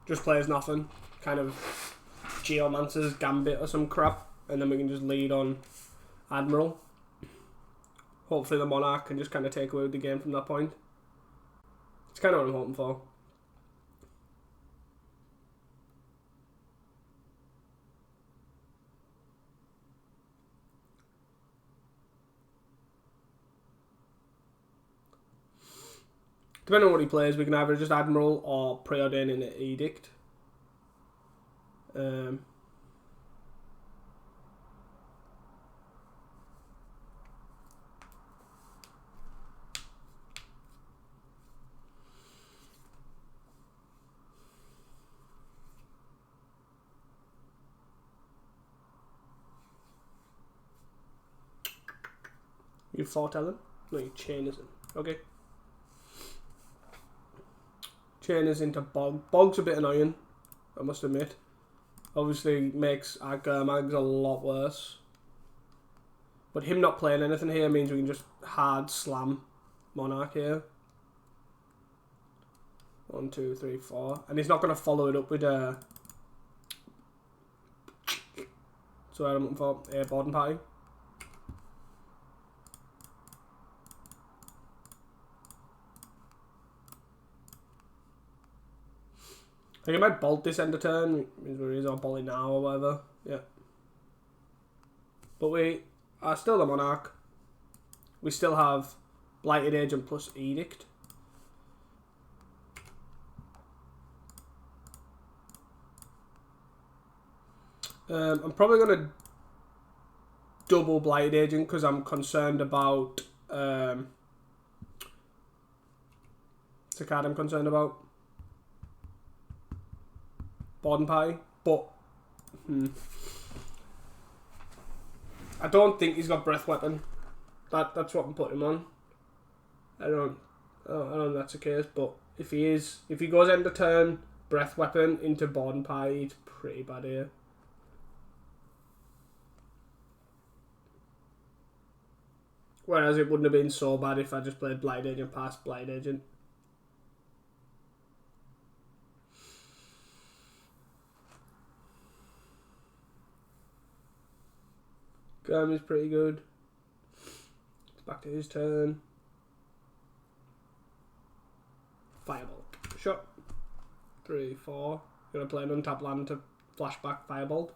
S1: Just plays nothing. Kind of Geomancer's Gambit or some crap. And then we can just lead on Admiral. Hopefully the Monarch can just kind of take away the game from that point. It's kind of what I'm hoping for. Depending on what he plays, we can either just Admiral or Preordain in an Edict. You foretell? No, you chain isn't. Okay. Chain is into Bog. Bog's a bit annoying, I must admit. Obviously makes our Gurmags a lot worse. But him not playing anything here means we can just hard slam Monarch here. 1, 2, 3, 4. And he's not going to follow it up with a... So I'm looking for a boarding party. I think I might bolt this end of turn, means we're either bolting now or whatever. Yeah. But we are still the Monarch. We still have Blighted Agent plus Edict. I'm probably going to double Blighted Agent because I'm concerned about... it's a card I'm concerned about. Boarding Party, but I don't think he's got Breath Weapon. That's what I'm putting him on. I don't know if that's the case, but if he goes end of turn, Breath Weapon into Boarding Party, it's pretty bad here. Whereas it wouldn't have been so bad if I just played Blighted Agent past Blighted Agent. Gurm is pretty good. It's back to his turn. Firebolt. Shot. 3, 4. Gonna play an untapped land to flashback Firebolt.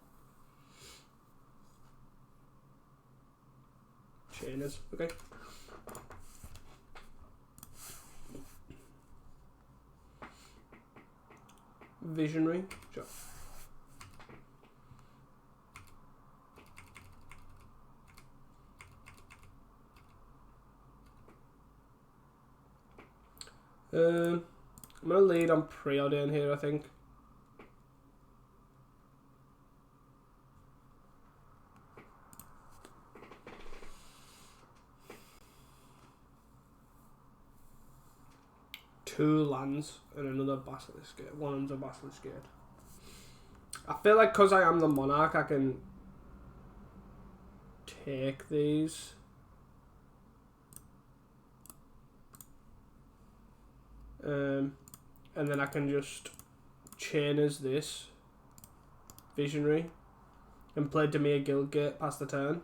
S1: Chainers. Okay. Visionary. Sure. I'm going to lead on Preordain here, I think. Two lands and another Basilisk Gate. One of them's a Basilisk Gate. I feel like because I am the Monarch, I can take these. And then I can just chain as this Visionary and play Demir Guildgate past the turn.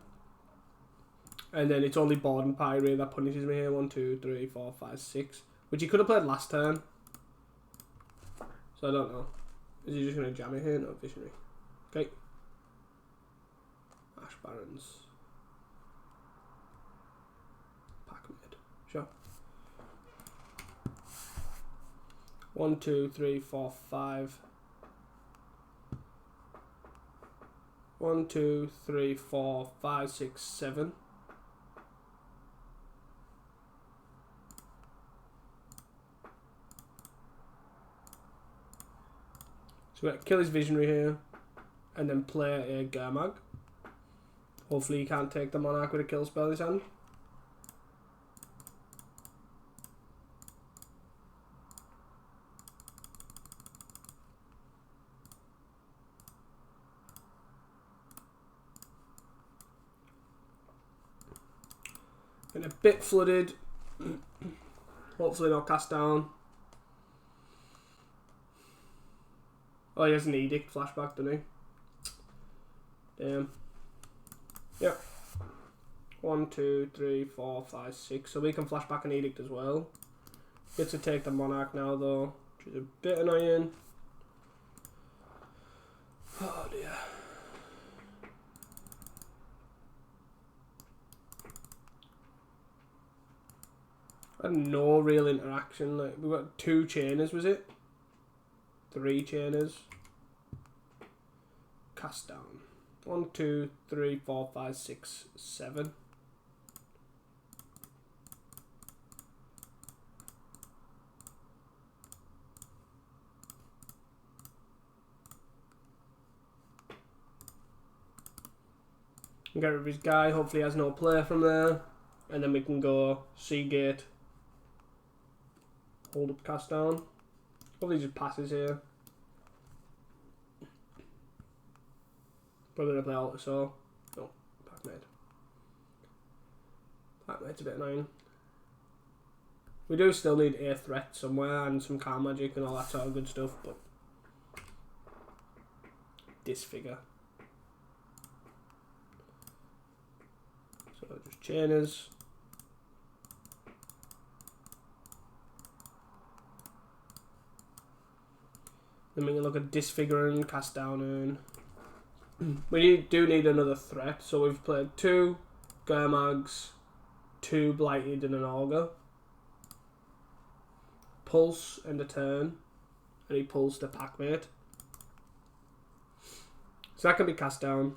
S1: And then it's only Board and Pyre that punishes me here. 1, 2, 3, 4, 5, 6. Which he could have played last turn. So I don't know. Is he just going to jam it here? No, Visionary. Okay. Ash Barons. Pack mid. Sure. 1, 2, 3, 4, 5. 1, 2, 3, 4, 5, 6, 7. So we're going to kill his Visionary here and then play a Gurmag. Hopefully he can't take the Monarch with a kill spell in his hand. Getting a bit flooded. Hopefully not cast down. Oh, he has an Edict flashback, doesn't he? Damn. Yep. 1, 2, 3, 4, 5, 6. So we can flashback an Edict as well. Get to take the Monarch now, though, which is a bit annoying. Oh dear. I had no real interaction. Like, we got 2 chainers, was it? 3 chainers. Cast down. 1, 2, 3, 4, 5, 6, 7. Get rid of his guy. Hopefully he has no play from there. And then we can go Seagate. Hold up, cast down. Hopefully he just passes here. Probably going to play Altar Soul. No, Pack Made. Pack Made's a bit annoying. We do still need a threat somewhere and some Calm Magic and all that sort of good stuff, but Disfigure. So just chainers. Then we can look at Disfigure and cast down and we do need another threat, so we've played 2 Gurmags, 2 Blighted and an Augur. Pulse and a turn, and he pulls the Packmate. So that can be cast down.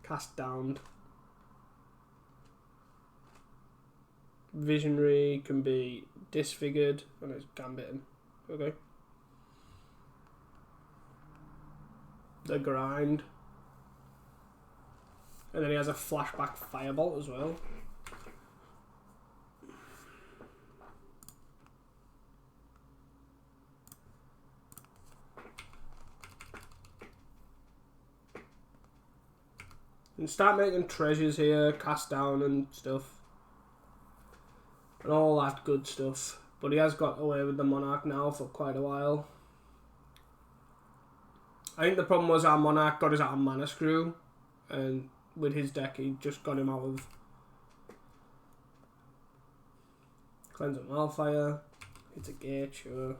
S1: Cast downed. Visionary can be disfigured, and it's gambiting. Okay. The grind. And then he has a flashback Firebolt as well. And start making treasures here, cast down and stuff. And all that good stuff. But he has got away with the Monarch now for quite a while. I think the problem was our Monarch got us out of Mana Screw. And with his deck, he just got him out of Cleanse of Malfire. It's a gate, sure.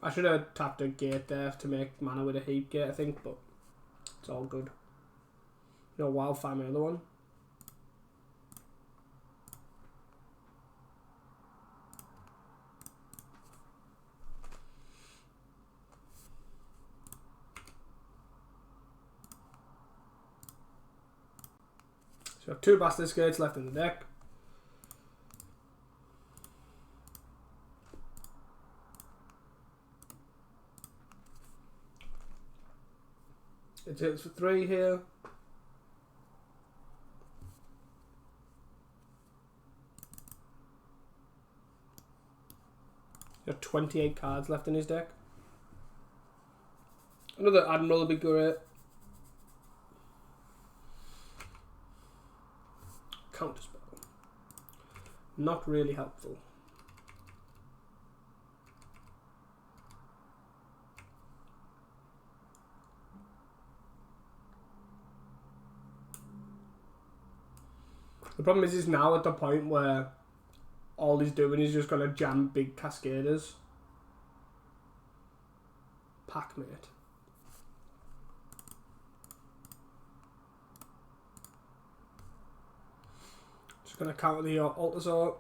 S1: I should have tapped a gate there to make mana with a heat gate, I think, but it's all good. You know, Wildfire my other one. So I have 2 Bastard Skates left in the deck. It hits for 3 here. He has 28 cards left in his deck. Another Admiral would be great. Counterspell. Not really helpful. The problem is he's now at the point where all he's doing is just going to jam big cascaders. Packmate. Just going to counter the Altazor.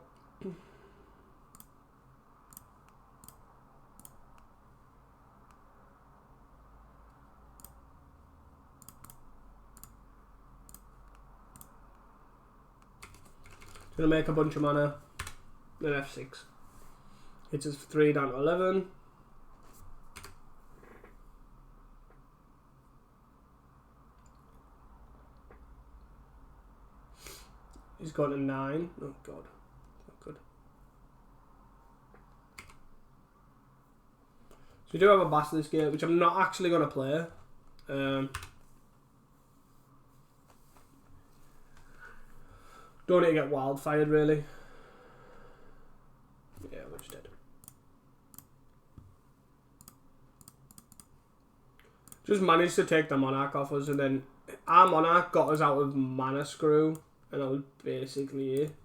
S1: Gonna make a bunch of mana. Then F6. Hits us for 3 down to 11. He's got a 9. Oh god. Not good. So we do have a Basilisk Gate, which I'm not actually gonna play. Don't need to get wildfired, really. Yeah, we're just dead. Just managed to take the Monarch off us, and then our Monarch got us out of Mana Screw, and that was basically it.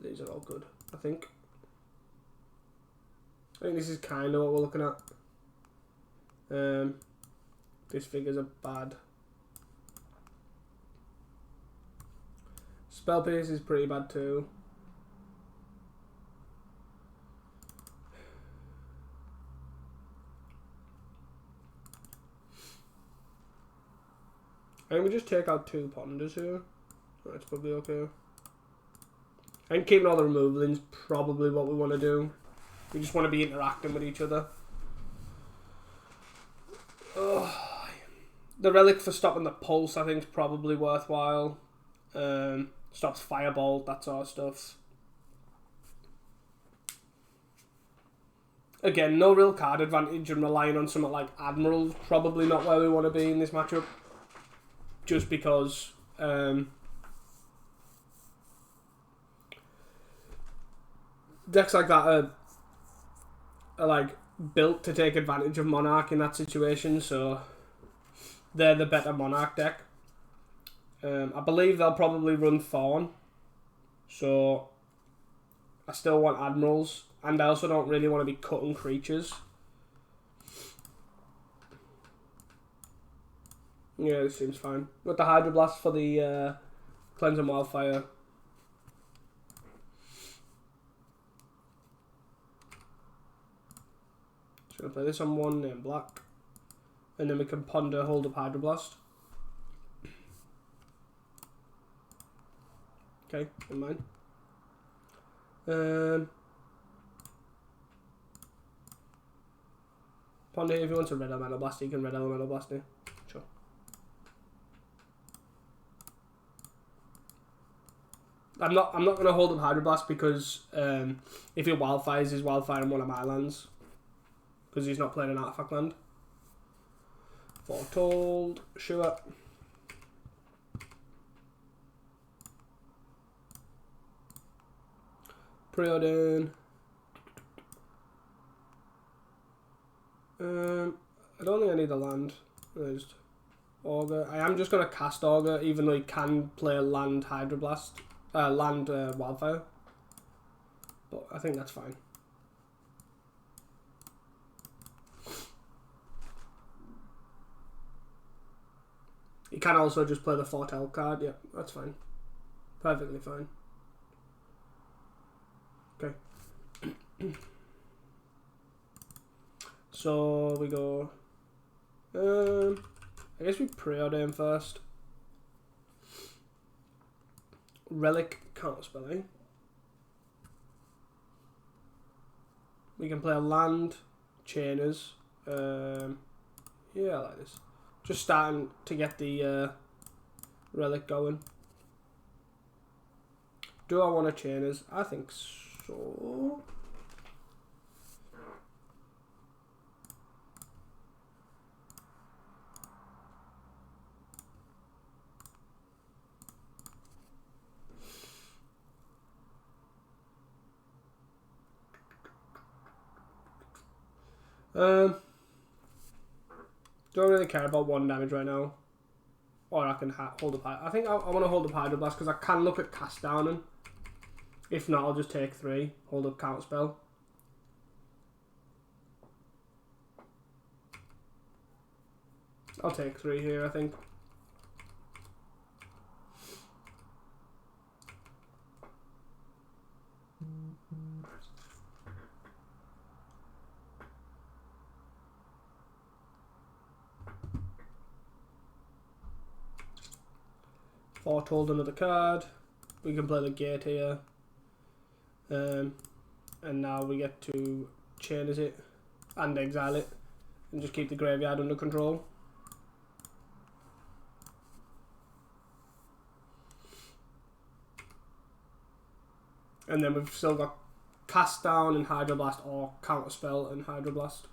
S1: These are all good, I think. I think this is kind of what we're looking at. These figures are bad. Spell pace is pretty bad too. I think we just take out 2 Ponders here. That's probably okay. I think keeping all the removal in is probably what we want to do. We just want to be interacting with each other. The relic for stopping the pulse I think is probably worthwhile. Stops Fireball, that sort of stuff. Again, no real card advantage, and relying on something like Admiral's probably not where we want to be in this matchup. Just because decks like that are like built to take advantage of Monarch in that situation, so they're the better Monarch deck. I believe they'll probably run Thorn, so I still want Admirals, and I also don't really want to be cutting creatures. Yeah, this seems fine. With the Hydroblast for the Cleanse and Wildfire. Just gonna play this on 1 and black, and then we can ponder hold up Hydroblast. Okay, never mind. Ponder if he wants a red elemental blast, he can red elemental blast me. Sure. I'm not gonna hold up Hydroblast because if he wildfires, he's wildfiring one of my lands. Because he's not playing an artifact land. Foretold, sure. Preordain. I don't think I need a land. Just Augur. I am just going to cast Augur, even though he can play a land Hydroblast. Land Wildfire. But I think that's fine. You can also just play the Foretell card. Yeah, that's fine. Perfectly fine. Okay. So we go. I guess we preordain first. Relic counterspelling. We can play a land, Chainers. Yeah, I like this. Just starting to get the relic going. Do I want a Chainers? I think so. Don't really care about 1 damage right now. Or I can hold up. I think I want to hold up Hydro Blast because I can look at cast downing. If not, I'll just take 3. Hold up counter spell. I'll take 3 here, I think. Foretold another card. We can play the gate here. And now we get to chain it and exile it and just keep the graveyard under control. And then we've still got cast down and Hydroblast or counter spell and Hydroblast.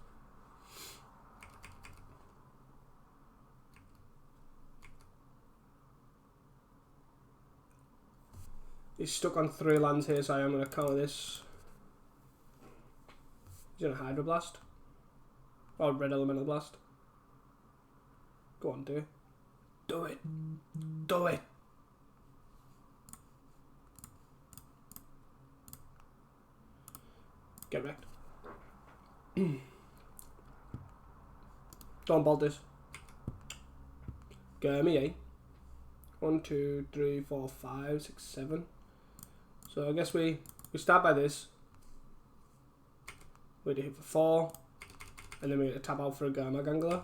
S1: He's stuck on 3 lands here, so I am going to counter this. He's going to Hydroblast. Or Red Elemental Blast. Go on, do it. Do it. Do it. Get wrecked. Don't bolt this. Get me, eh? 1, 2, 3, 4, 5, 6, 7. So I guess we start by this. We hit for 4. And then we get to tap out for a Gamma Gangler.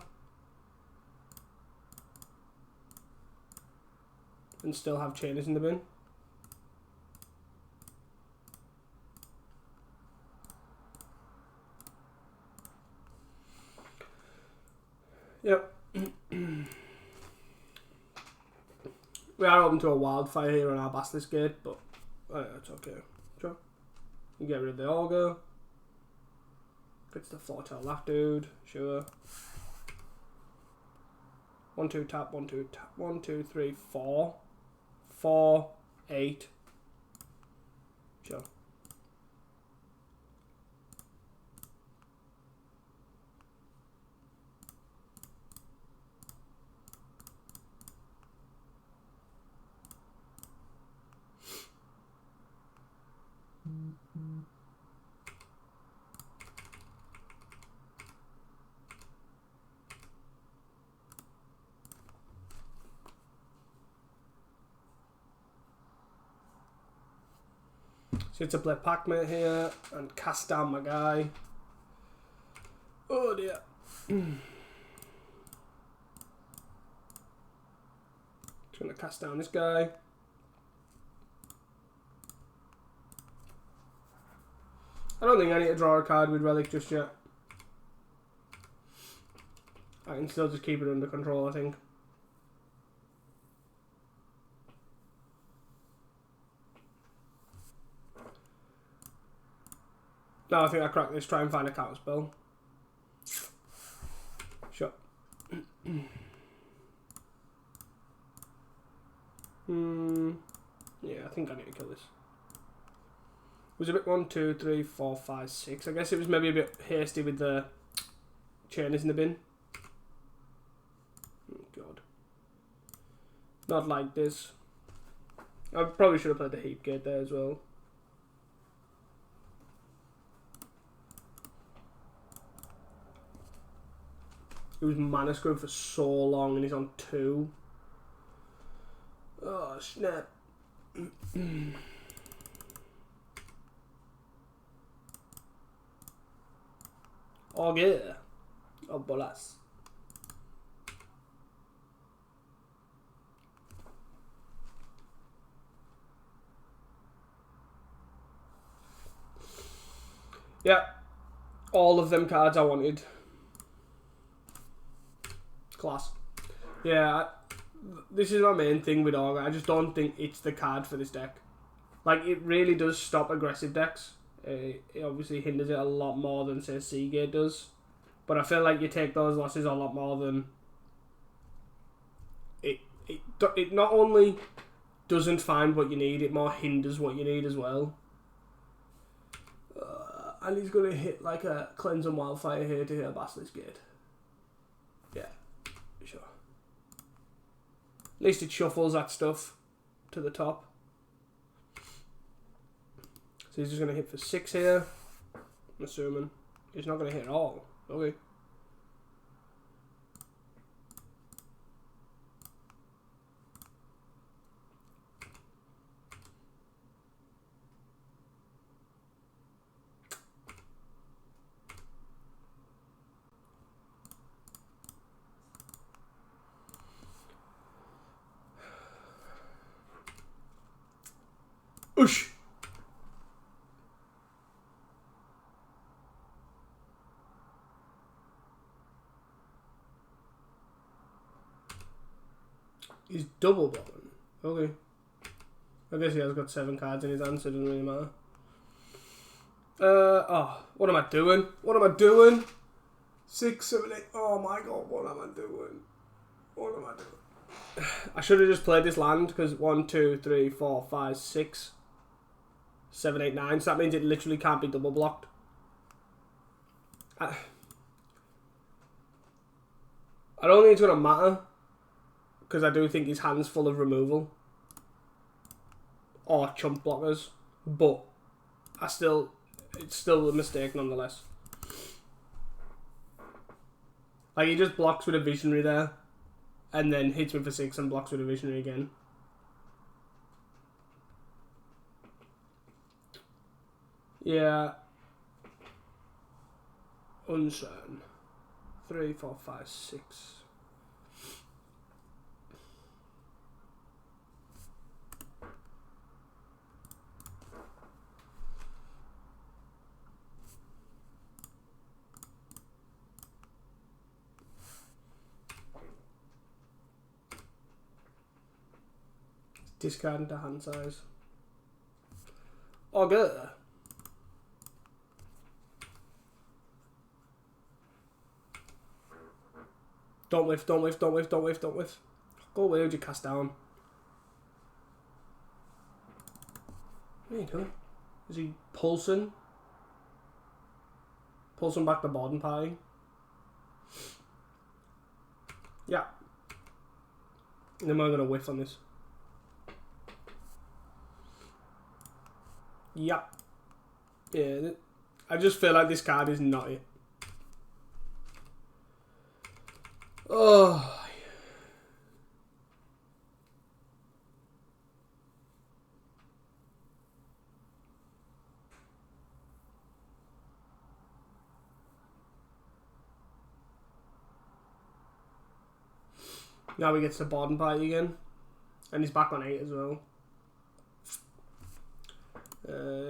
S1: And still have chainers in the bin. Yep. We are open to a wildfire here on our Basilisk Gate, but it's okay. Sure. You get rid of the Augur. Gets the foretell that dude. Sure. 1, 2, tap, 1, 2, tap. 1, 2, 3, 4. 4, 8. Sure. So it's a play Pac-Man here and cast down my guy. Oh dear. Just gonna cast down this guy. I don't think I need to draw a card with Relic just yet. I can still just keep it under control, I think. No, I think I crack this, try and find a counter spell. Sure. Yeah, I think I need to kill this. It was a bit 1, 2, 3, 4, 5, 6. I guess it was maybe a bit hasty with the chainers in the bin. Oh god. Not like this. I probably should have played the heap gate there as well. He was mana screwed for so long and he's on 2. Oh snap. Oh yeah. Oh bolas. Yeah. All of them cards I wanted. Class. Yeah, this is my main thing with Augur. I just don't think it's the card for this deck. Like, it really does stop aggressive decks. It obviously hinders it a lot more than, say, Seagate does. But I feel like you take those losses a lot more than... It not only doesn't find what you need, it more hinders what you need as well. And he's going to hit like a Cleanse and Wildfire here to hit a Basilisk Gate. Yeah, sure. At least it shuffles that stuff to the top. So he's just going to hit for 6 here. I'm assuming. He's not going to hit at all. Okay. Oosh! He's double bottom. Okay. I guess he has got 7 cards in his hand, so it doesn't really matter. Oh, what am I doing? What am I doing? 6, 7, 8. Oh my god, what am I doing? What am I doing? I should have just played this land because 1, 2, 3, 4, 5, 6, 7, 8, 9. So that means it literally can't be double blocked. I don't think it's going to matter because I do think his hand's full of removal or chump blockers, but it's still a mistake nonetheless. Like, he just blocks with a Visionary there and then hits me for 6 and blocks with a Visionary again. Yeah. Uncertain. 3, 4, 5, 6. Discard into hand size. Oh, good. Don't whiff, don't whiff, don't whiff, don't whiff, don't whiff. Go away, would you cast down? What are you doing? Is he pulsing? Pulsing back the Borden Party? Yeah. And then I'm going to whiff on this. Yeah. Yeah. I just feel like this card is not it. Oh. Now he gets the Borden Party again. And he's back on 8 as well.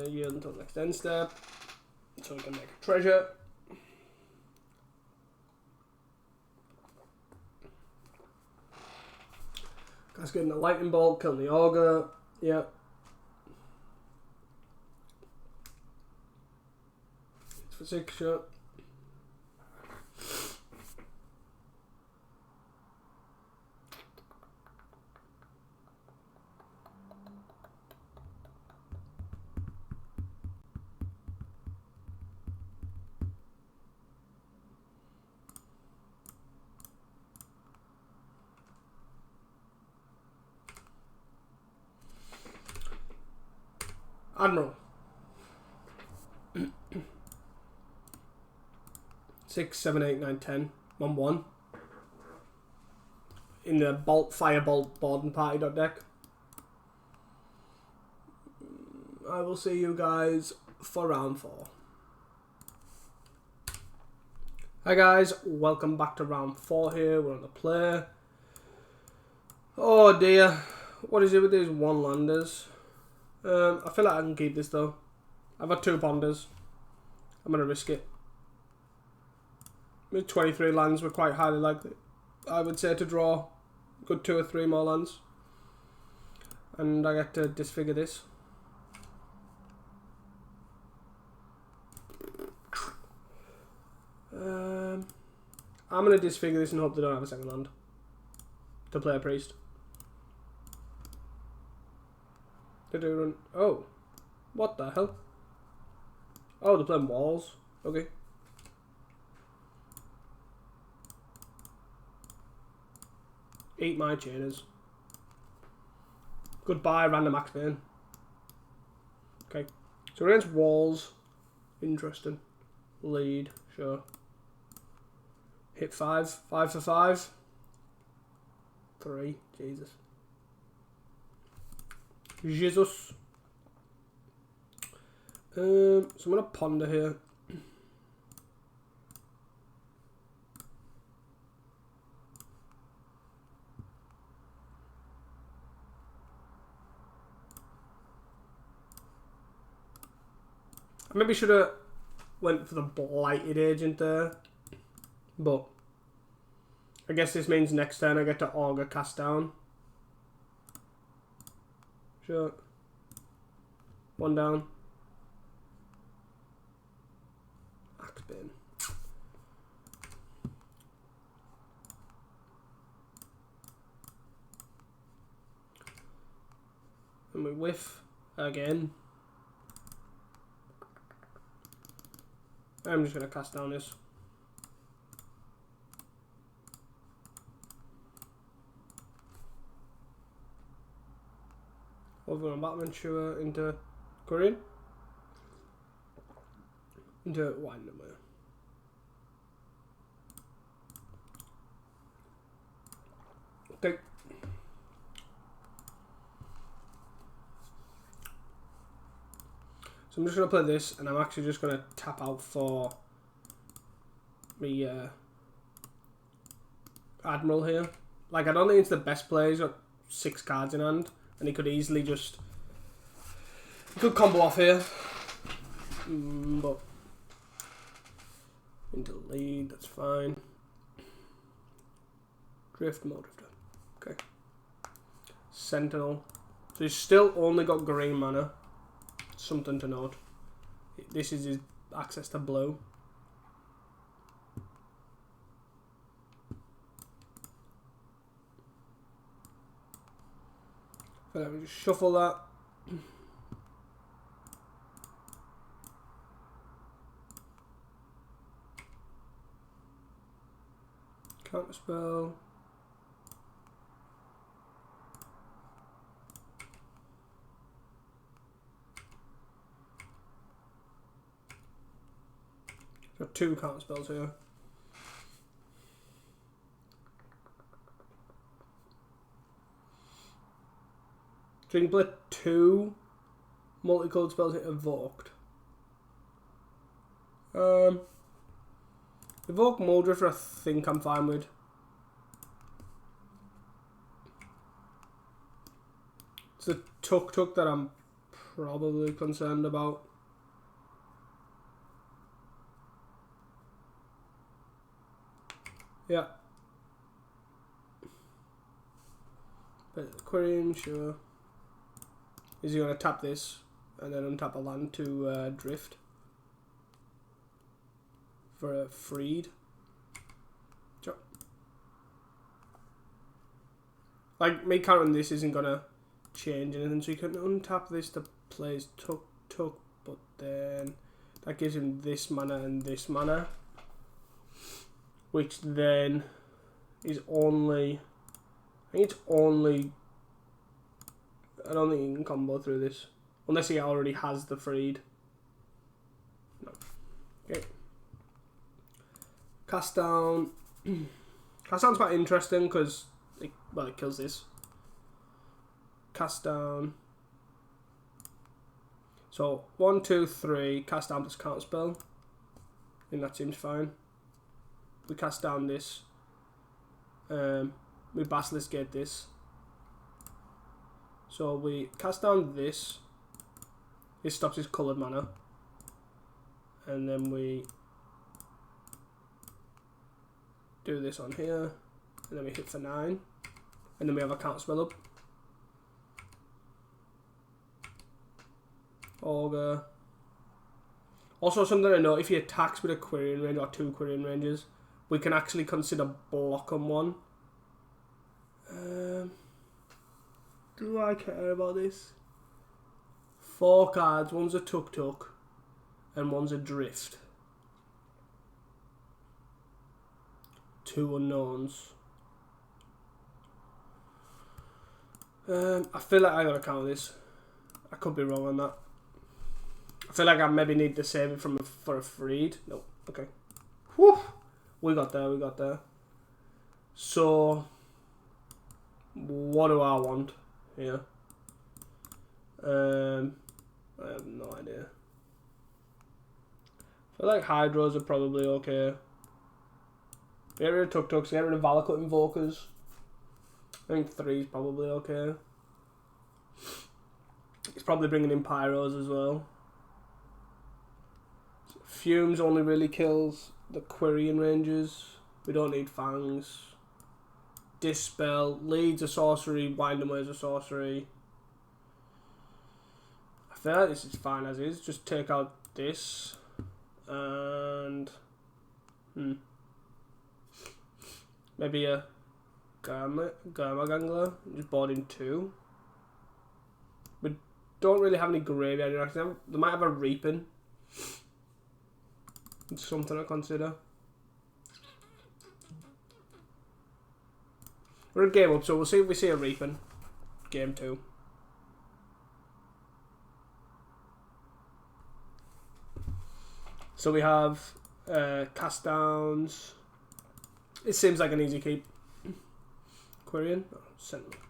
S1: Yield until next end step. So we can make a treasure. Guy's getting a lightning bolt, killing the auger. Yep. It's for 6 shot. Admiral. 6, 7, 8, 9, 10. 1, 1. In the Firebolt Borden Party deck. I will see you guys for round 4. Hi guys, welcome back to round 4 here. We're on the play. Oh dear. What is it with these one-landers? I feel like I can keep this though. I've got 2 ponders. I'm going to risk it. With 23 lands, we're quite highly likely, I would say, to draw a good 2 or 3 more lands. And I get to disfigure this. I'm going to disfigure this and hope they don't have a second land to play a priest. Oh, what the hell? Oh, they're playing walls. Okay. Eat my chainers. Goodbye, random axe man. Okay. So we're against walls. Interesting. Lead, sure. Hit 5. 5 for 5. 3. Jesus. Jesus. So I'm going to ponder here. I maybe should have went for the Blighted Agent there. But I guess this means next turn I get to Augur cast down. Sure. 1 down. Axe bin. And we whiff again. I'm just going to cast down this. Over on Batman, sure, into Korean. Into wine number. Okay. So I'm just going to play this, and I'm actually just going to tap out for the Admiral here. Like, I don't think it's the best play. He's got 6 cards in hand, and he could easily just... He could combo off here. But... Into lead, that's fine. Drift, more drifter. Okay. Sentinel. So he's still only got green mana. Something to note. This is his access to blue. So let me just shuffle that. Counter spell. Got 2 counter spells here. Drink Blade 2 multicolored spells hit evoked. Evoke Muldrifter I think I'm fine with. It's the Tuk that I'm probably concerned about. Yeah. But Aquarium, sure. Is he going to tap this and then untap a land to drift for a freed? Sure. Like, me countering this isn't going to change anything, so you can untap this to play his Tuk, but then that gives him this mana and this mana, which then is only, I think it's only, I don't think you can combo through this. Unless he already has the freed. No. Okay. Cast down. Cast down's quite interesting because, it kills this. Cast down. So, 1, 2, 3, cast down plus counter spell. I think that seems fine. We cast down this. We Basilisk Gate this. So we cast down this. It stops his coloured mana. And then we do this on here. And then we hit for 9. And then we have a counter spell up. Augur. Also something to note, if he attacks with a Quirion range or 2 Quirion ranges, we can actually consider block on one. Do I care about this? 4 cards, one's a Tuk, and one's adrift. 2 unknowns. I feel like I gotta count this. I could be wrong on that. I feel like I maybe need to save it for a freed. No, okay. Whew. We got there. So, what do I want here? I have no idea. I feel like Hydros are probably okay. Get rid of Tuk-Tuks, get rid of Valakut Invokers. I think 3 is probably okay. He's probably bringing in Pyros as well. Fumes only really kills the Quirion ranges. We don't need Fangs. Dispel. Leads a sorcery. Wind them away as a sorcery. I feel like this is fine as is. Just take out this. And... maybe a Garma Gangler. Just bought in 2. We don't really have any graveyard interaction. They might have a Reaping. It's something to consider. We're a game up, so we'll see if we see a Reaping. Game 2. So we have cast downs. It seems like an easy keep. Quirion. Oh, Sentinel.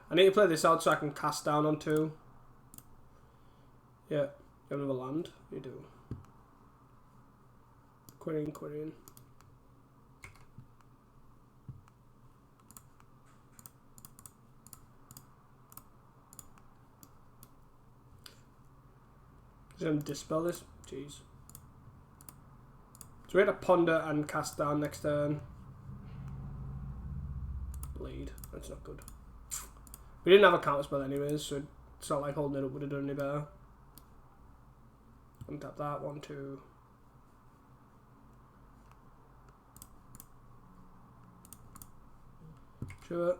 S1: I need to play this out so I can cast down on 2. Yeah. You have another land? You do. Quirion. Is he going to dispel this? Jeez. So we had to ponder and cast down next turn. Bleed. That's not good. We didn't have a counterspell anyways, so it's not like holding it up would have done any better. Untap that. 1, 2. Sure.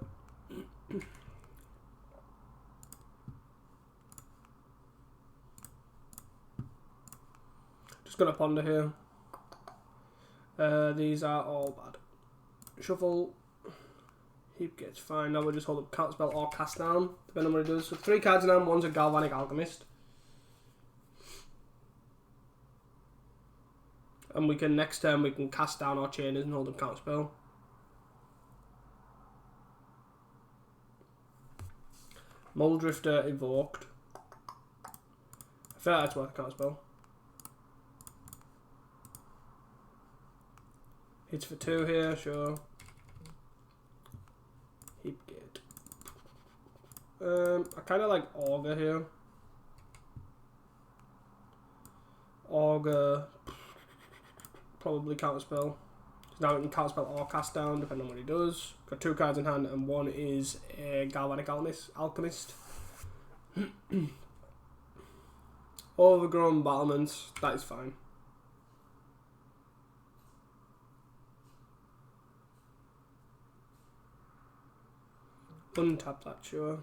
S1: Just gonna ponder here. These are all bad. Shuffle. Heap gets fine. Now we'll just hold up counterspell or cast down, depending on what it does. So 3 cards now, one's a Galvanic Alchemist. And we can, next turn, we can cast down our Chainers and hold up counterspell. Muldrifter evoked. I feel like that's worth a counterspell. Hits for 2 here, sure. Heap gate. I kind of like Augur here. Augur. Probably counterspell. Now we can counterspell or cast down, depending on what he does. Got 2 cards in hand, and one is a Galvanic Alchemist. Overgrown Battlements. That is fine. Untap that, sure.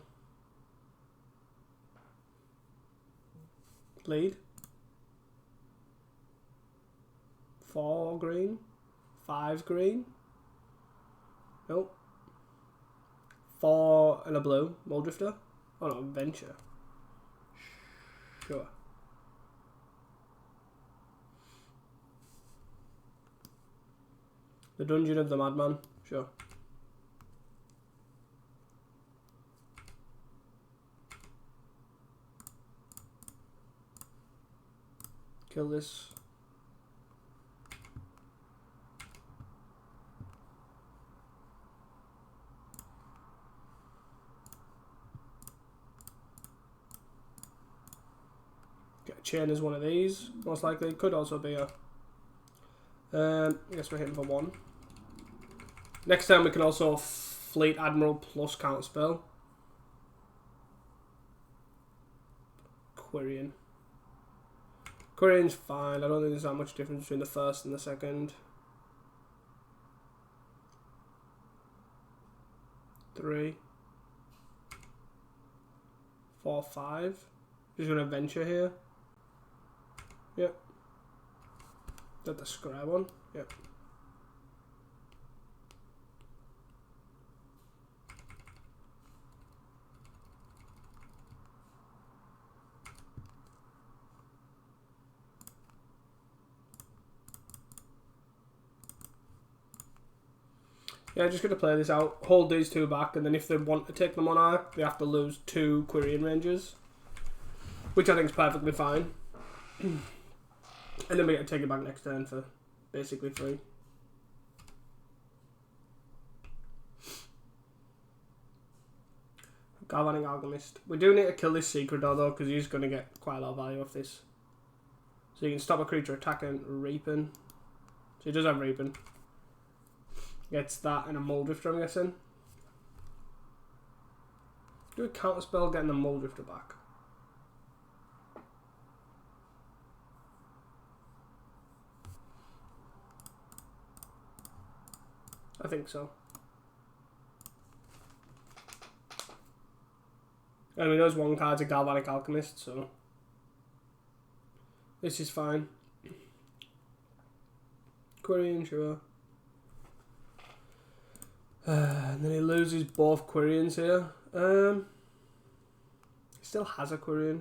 S1: Lead. 4 green. 5 green. Nope. 4 and a blue. Muldrifter. Oh no, Venture. Sure. The Dungeon of the Madman. Sure. Kill this. Get a chain as one of these, most likely. Could also be a... I guess we're hitting for 1. Next time we can also Fleet Admiral plus counterspell. Quirion. Quirion's fine. I don't think there's that much difference between the first and the second. 3. 4, 5. Just gonna venture here. Yep. Is that the square one? Yep. Yeah, just gonna play this out, hold these two back, and then if they want to take the Monarch, they have to lose 2 Quirion ranges, which I think is perfectly fine. And then we get to take it back next turn for basically free. Galvanic Alchemist. We do need to kill this Secret though, because he's going to get quite a lot of value off this. So you can stop a creature attacking Reaping. So he does have Reaping. Gets that and a Muldrifter, I'm guessing. Do a counter spell getting the Muldrifter back. I think so. I mean, there's one card's a Galvanic Alchemist, so this is fine. Quirion, sure. And then he loses both Quirions here. He still has a Quirion.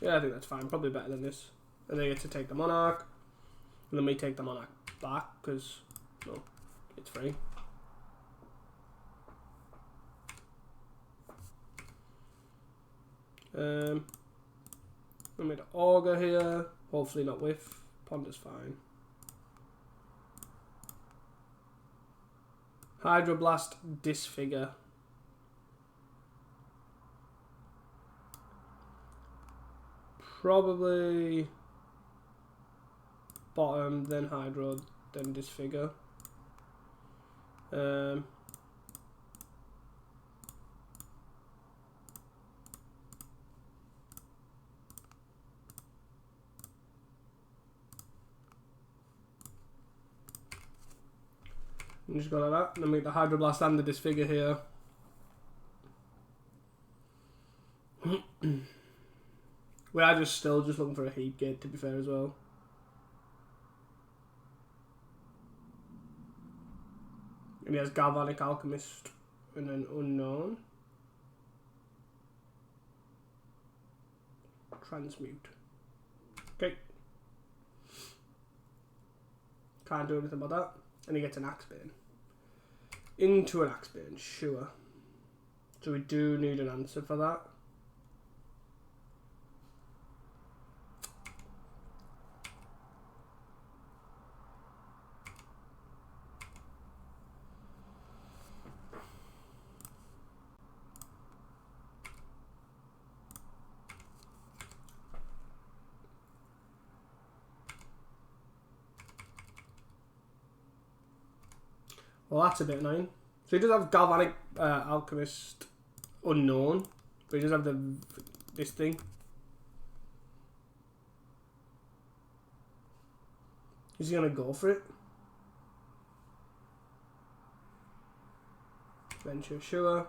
S1: Yeah, I think that's fine. Probably better than this. And they get to take the Monarch. And then we take the Monarch back, because, no, it's free. I'm going to Augur here. Hopefully not with. Ponder's fine. Hydroblast, Disfigure. Probably bottom, then Hydro, then Disfigure. I'm just go like that, and then make the Hydroblast and the Disfigure here. We are just still just looking for a heap gate, to be fair, as well. And he has Galvanic Alchemist and then Unknown. Transmute. Okay. Can't do anything about that. And he gets an Axebane. Into an Axebane, sure. So we do need an answer for that. Well, that's a bit annoying. So he does have Galvanic Alchemist Unknown, but he does have this thing. Is he gonna go for it? Venture, sure.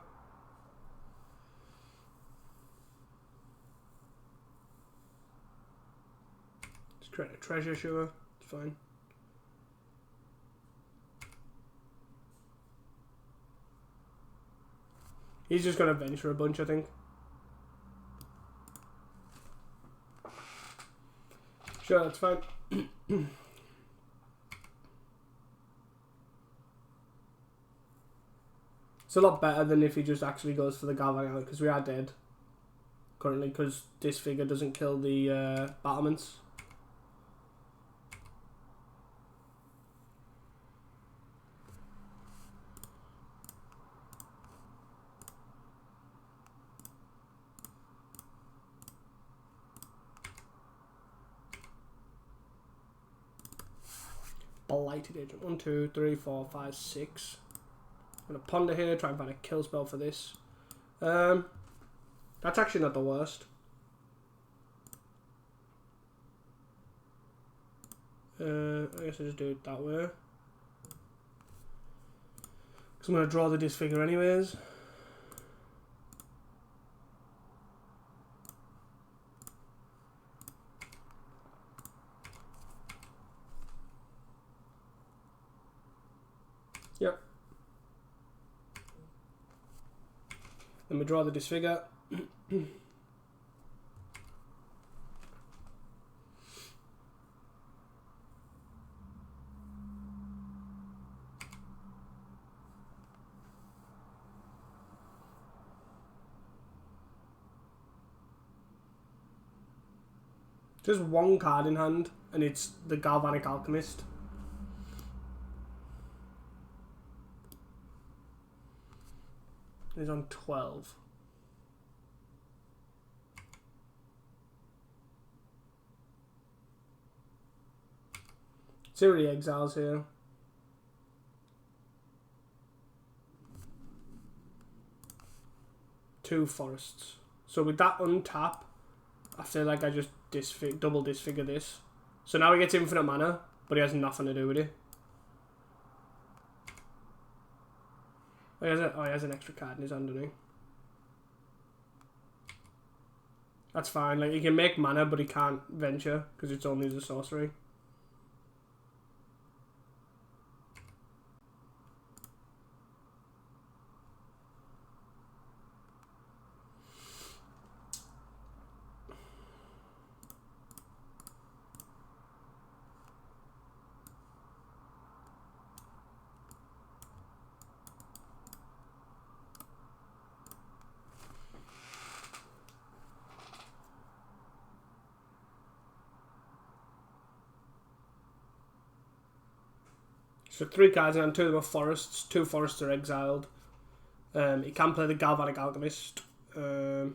S1: Just create a treasure, sure. It's fine. He's just going to venture a bunch, I think. Sure, that's fine. It's a lot better than if he just actually goes for the Galvanic, because we are dead currently, because Disfigure doesn't kill the battlements. Blighted Agent. 1, 2, 3, 4, 5, 6. I'm going to ponder here, try and find a kill spell for this. That's actually not the worst. I guess I just do it that way. Because I'm going to draw the Disfigure anyways. Yep. Then we draw the disfigure. Just one card in hand, and it's the Galvanic Alchemist. He's on 12. See what he exiles here. Two forests. So with that untap, I feel like I just double disfigure this. So now he gets infinite mana, but he has nothing to do with it. Oh, he has an extra card in his hand, doesn't he? That's fine. Like, he can make mana, but he can't venture because it's only as a sorcery. So 3 cards and 2 of them are forests. 2 forests are exiled. He can play the Galvanic Alchemist. I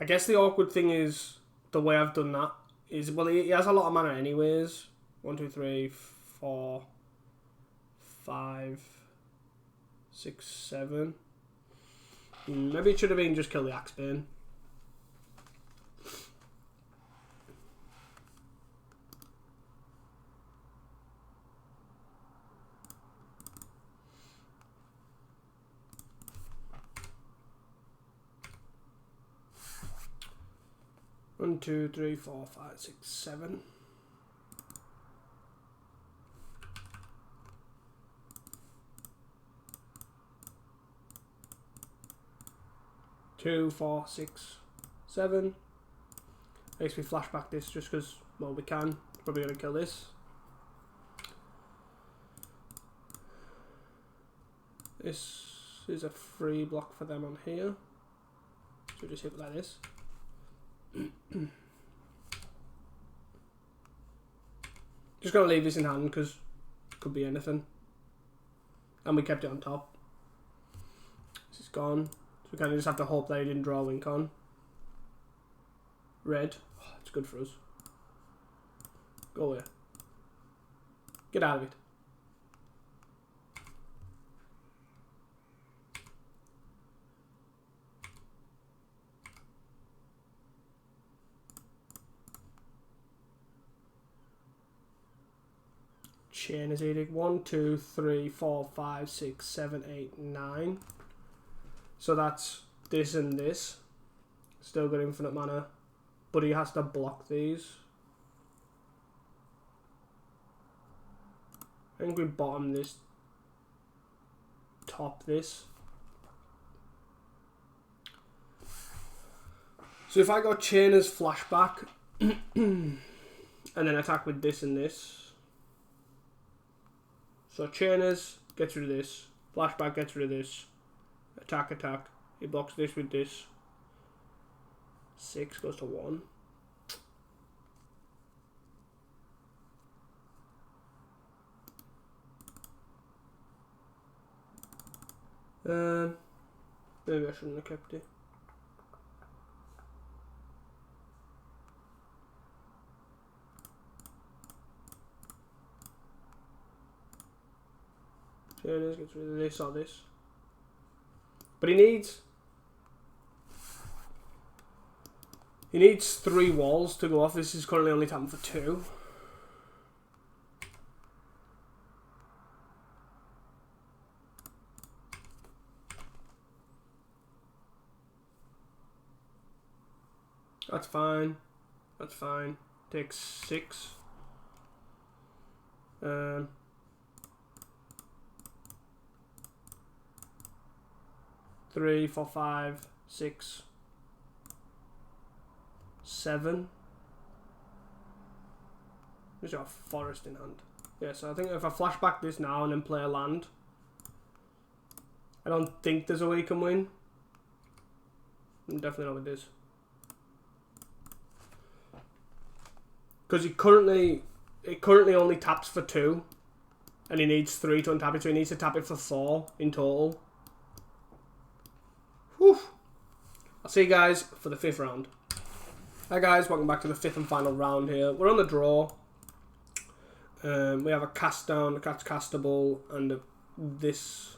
S1: guess the awkward thing is the way I've done that is, well, he has a lot of mana anyways. 1, 2, 3, 4, 5, 6, 7. Maybe it should have been just kill the Axebane. One, 2, 3, 4, 5, 6, 7. Two, 4, 6, 7. Makes me flashback this just because, well, we can. Probably gonna kill this. This is a free block for them on here. So just hit it like this. Just gonna leave this in hand because it could be anything. And we kept it on top. This is gone. So we kind of just have to hope that he didn't draw a wink on. Red. Oh, it's good for us. Go away. Get out of it. Chain is edict. 1, 2, 3, 4, 5, 6, 7, 8, 9. So that's this and this. Still got infinite mana. But he has to block these. I think we bottom this. Top this. So if I go chain as flashback. And then attack with this and this. So chainers gets rid of this. Flashback gets rid of this. Attack, attack. He blocks this with this. 6 goes to 1. Maybe I shouldn't have kept it. Chainers gets rid of this or this. But he needs 3 walls to go off. This is currently only tapping for 2. That's fine. That's fine. Takes 6. Three, 4, 5, 6, 7. There's a forest in hand. Yeah, so I think if I flashback this now and then play a land, I don't think there's a way you can win. I'm definitely not with this. Because it currently only taps for 2, and he needs 3 to untap it, so he needs to tap it for 4 in total. Whew. I'll see you guys for the 5th round. Hi guys, welcome back to the 5th and final round here. We're on the draw. We have a cast down, a catch castable, and this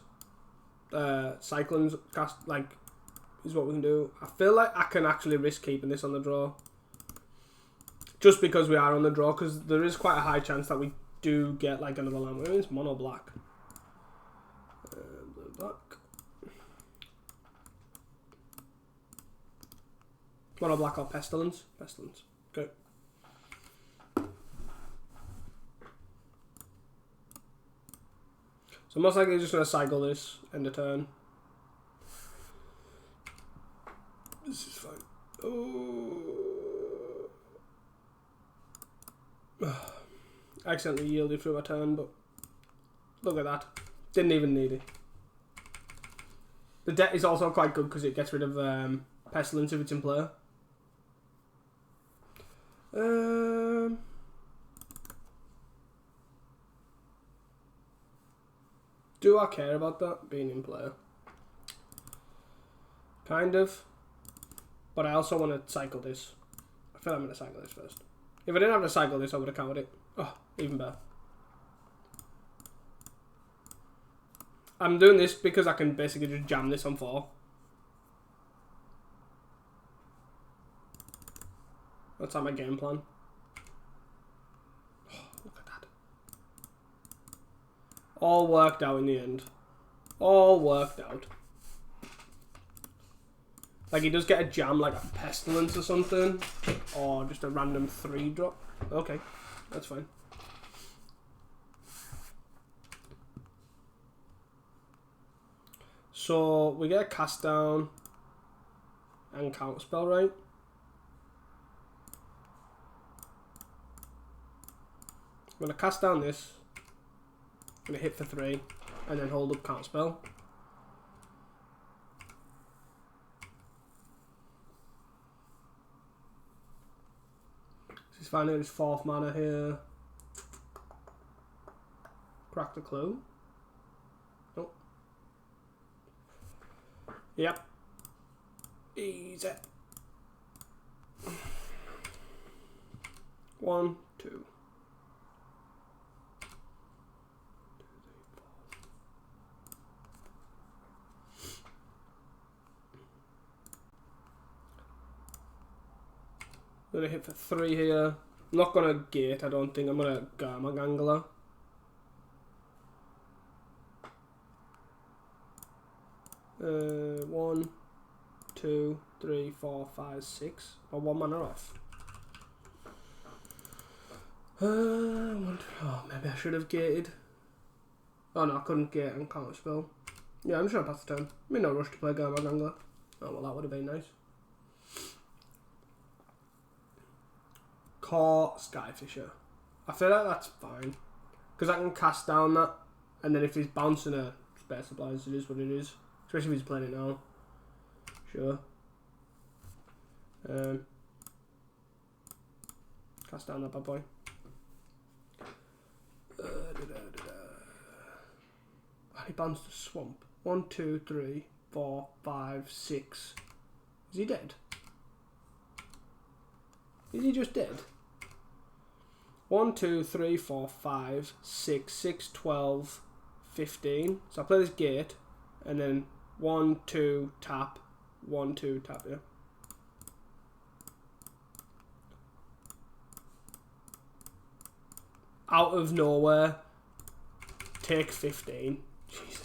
S1: cyclones cast is what we can do. I feel like I can actually risk keeping this on the draw, just because we are on the draw, because there is quite a high chance that we do get like another land. It's mono black. Black. Mono black or pestilence? Pestilence. Okay. So most likely just going to cycle this end of turn. This is fine. Oh. I accidentally yielded through my turn, but look at that. Didn't even need it. The debt is also quite good because it gets rid of pestilence if it's in play. Do I care about that being in play? Kind of. But I also want to cycle this. I feel like I'm going to cycle this first. If I didn't have to cycle this, I would have counted it. Oh, even better. I'm doing this because I can basically just jam this on 4. That's like my game plan. Oh, look at that. All worked out in the end. All worked out. Like he does get a jam like a pestilence or something. Or just a random 3 drop. Okay, that's fine. So we get a cast down and counterspell, right? I'm going to cast down this, I'm going to hit for 3, and then hold up counterspell. This is finding his 4th mana here. Crack the clue. Oh. Yep. Easy. 1, 2. I'm going to hit for 3 here. I'm not going to gate, I don't think. I'm going to Garma Gangler. One, 2, 3, 4, 5, 6. Or 1 mana off. Oh, maybe I should have gated. Oh no, I couldn't gate and counterspell. Yeah, I'm just going to pass the turn. I'm in no rush to play Garma Gangler. Oh, well, that would have been nice. Core Skyfisher. I feel like that's fine. Because I can cast down that. And then if he's bouncing a Spare Supplies, it is what it is. Especially if he's playing it now. Sure. Cast down that bad boy. He bounced a swamp. 1, 2, 3, 4, 5, 6. Is he dead? Is he just dead? 1, 2, 3, 4, 5, 6, 6, 12, 15. So I play this gate, and then 1, 2, tap, 1, 2, tap, yeah. Out of nowhere, take 15. Jesus.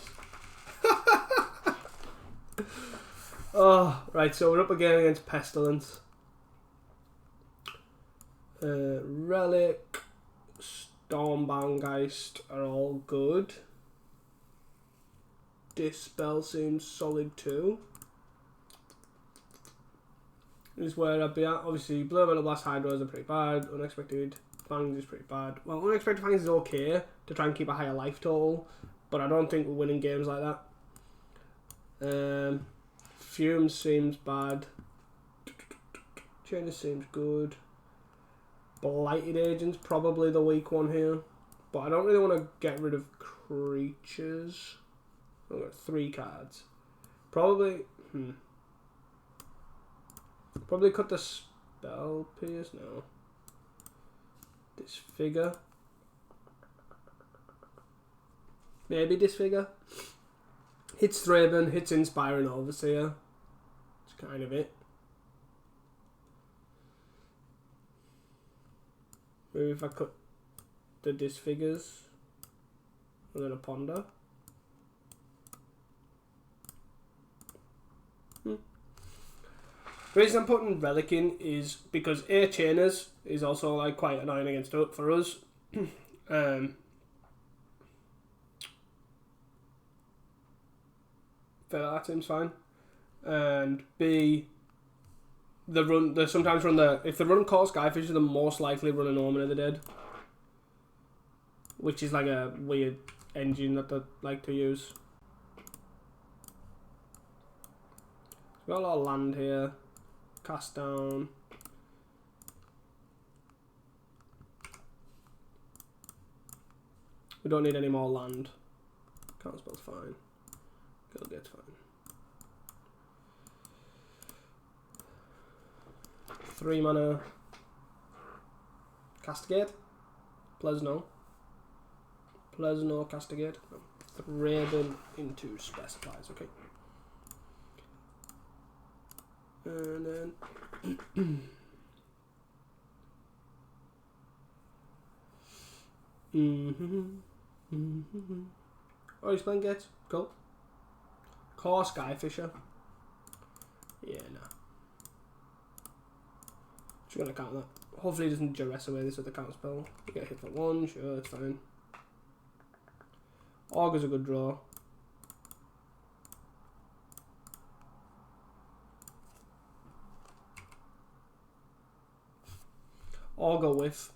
S1: Oh, right, so we're up again against Pestilence. Relic, Stormboundgeist are all good. Dispel seems solid too. Is where I'd be at. Obviously, Blue Metal Blast Hydros are pretty bad. Unexpected Fangs is pretty bad. Well, Unexpected Fangs is okay to try and keep a higher life total, but I don't think we're winning games like that. Fume seems bad. Chainer seems good. Blighted Agent's probably the weak one here, but I don't really want to get rid of creatures. I've got 3 cards. Probably cut the Spell Pierce now. Disfigure. Maybe Disfigure. Hits Thraben, hits Inspire and Overseer. That's kind of it. Maybe if I cut the Disfigures and then a Ponder. The reason I'm putting Relic in is because Chainers is also like quite annoying against it for us. Feel like that seems fine. And B, they sometimes run if they run Core Skyfish, they're most likely run an Omen of the Dead, which is like a weird engine that they like to use. We've got a lot of land here. Cast down. We don't need any more land. Counterspell's fine. Gilgate's fine. 3 mana. Castigate. Plesno. Castigate. No. Thraben into Specifies. Okay. And then oh, he's playing Gates. Cool. Core Skyfisher. Yeah, no. Just gonna count that. Hopefully he doesn't duress away this other counter spell. You get hit for 1, sure, it's fine. Augur's a good draw. Augur Whiff.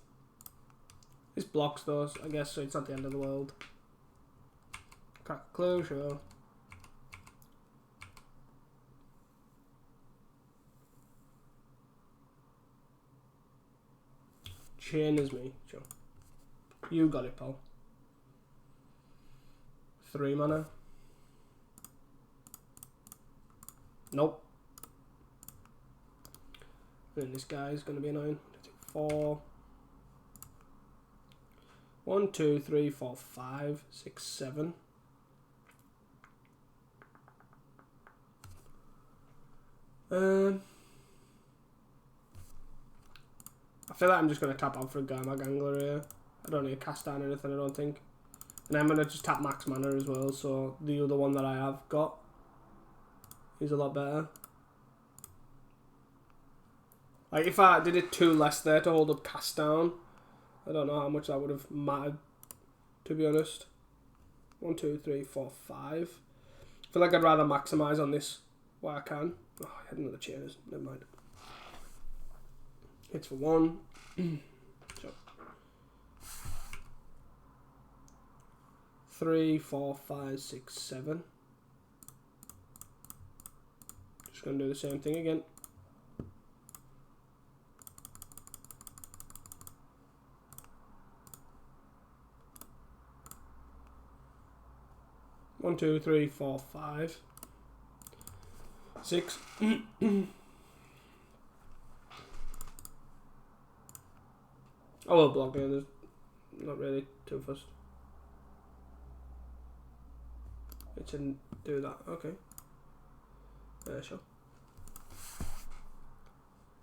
S1: This blocks those, I guess, so it's not the end of the world. Crack a clue, sure. Chain is me, sure. You got it, pal. 3 mana. Nope. And this guy is going to be annoying. 4. 1, 2, 3, 4, 5, 6, 7. I feel like I'm just going to tap out for a Garma Gangler here. I don't need to cast down anything, I don't think. And I'm going to just tap max mana as well, so the other one that I have got is a lot better. Like, if I did it 2 less there to hold up cast down, I don't know how much that would have mattered, to be honest. 1, 2, 3, 4, 5. I feel like I'd rather maximise on this where I can. Oh, I had another Chainers. Never mind. Hits for 1. So 3, 4, 5, 6, 7. Just going to do the same thing again. One, 2, 3, 4, 5, 6. I will block here, there's not really too fussed. It didn't do that, okay. Sure.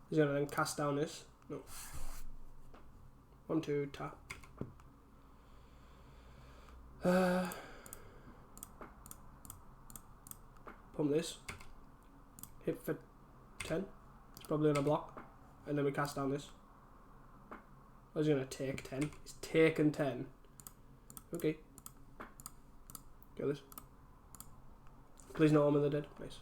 S1: He's gonna then cast down this. No. 1, 2, tap. Pump this. Hit for 10. It's probably on a block. And then we cast down this. I was going to take 10. He's taken 10. Okay. Get this. Please no armor, they're dead. Nice.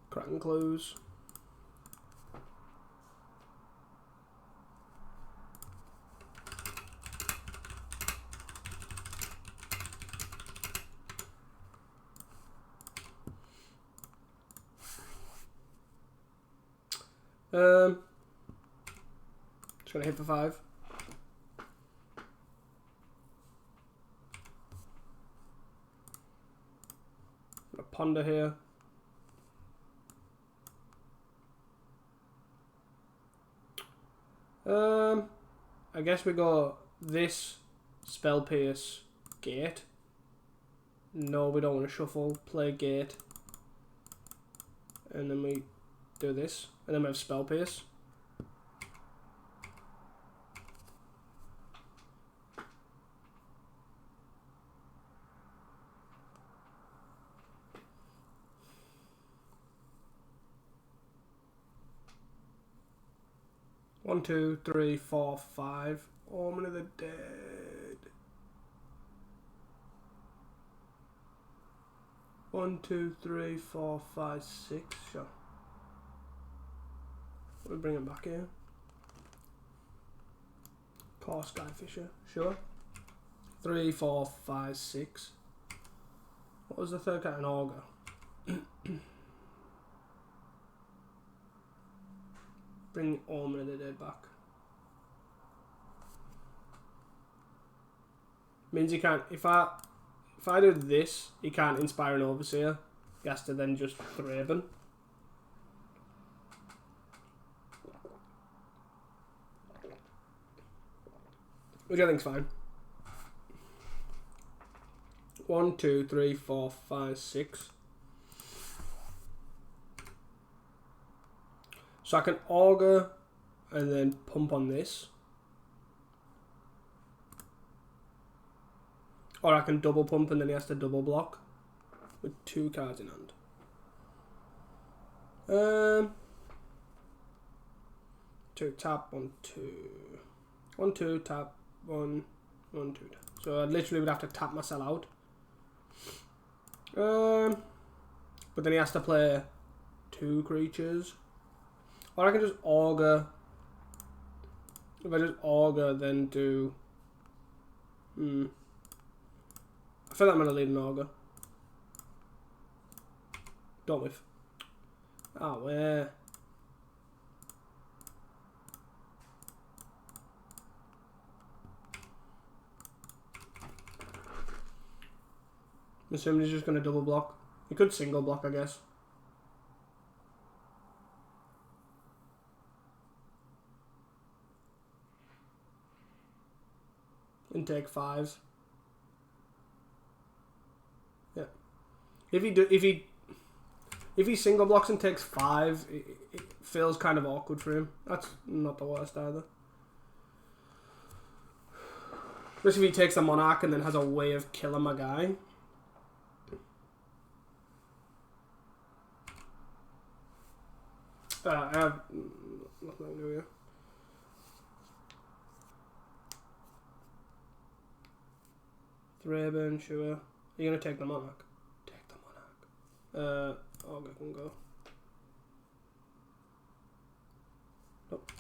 S1: Kraken close. Just gonna hit for 5. Gonna ponder here. I guess we go this spell pierce gate. No, we don't want to shuffle. Play gate, and then we do this, and then we have spell pierce. One, two, three, four, 5. Omen of the Dead. 1, 2, 3, 4, 5, 6. Sure. We'll bring him back here. Core Skyfisher. Sure. 3, 4, 5, 6. What was the third cat? An Augur. Bring Omen of the Dead back. Means he can't. If I do this, he can't inspire an Overseer. He has to then just Thraben. Which I think's fine. 1, 2, 3, 4, 5, 6. So I can Augur and then pump on this. Or I can double pump and then he has to double block. With 2 cards in hand. 2 tap, 1, 2. 1, 2, tap, 1, 1, 2. So I literally would have to tap myself out. But then he has to play 2 creatures. Or I can just Augur. If I just Augur, then do... I feel like I'm going to lead an Augur. Don't whiff. Ah, where? I'm assuming he's just going to double block. He could single block, I guess. And take 5s. Yeah. If he single blocks and takes 5, it feels kind of awkward for him. That's not the worst either. Especially if he takes a Monarch and then has a way of killing my guy. I have nothing to do here. Thraben, sure. You're gonna take the Monarch. Take the Monarch. Augur can go. Nope.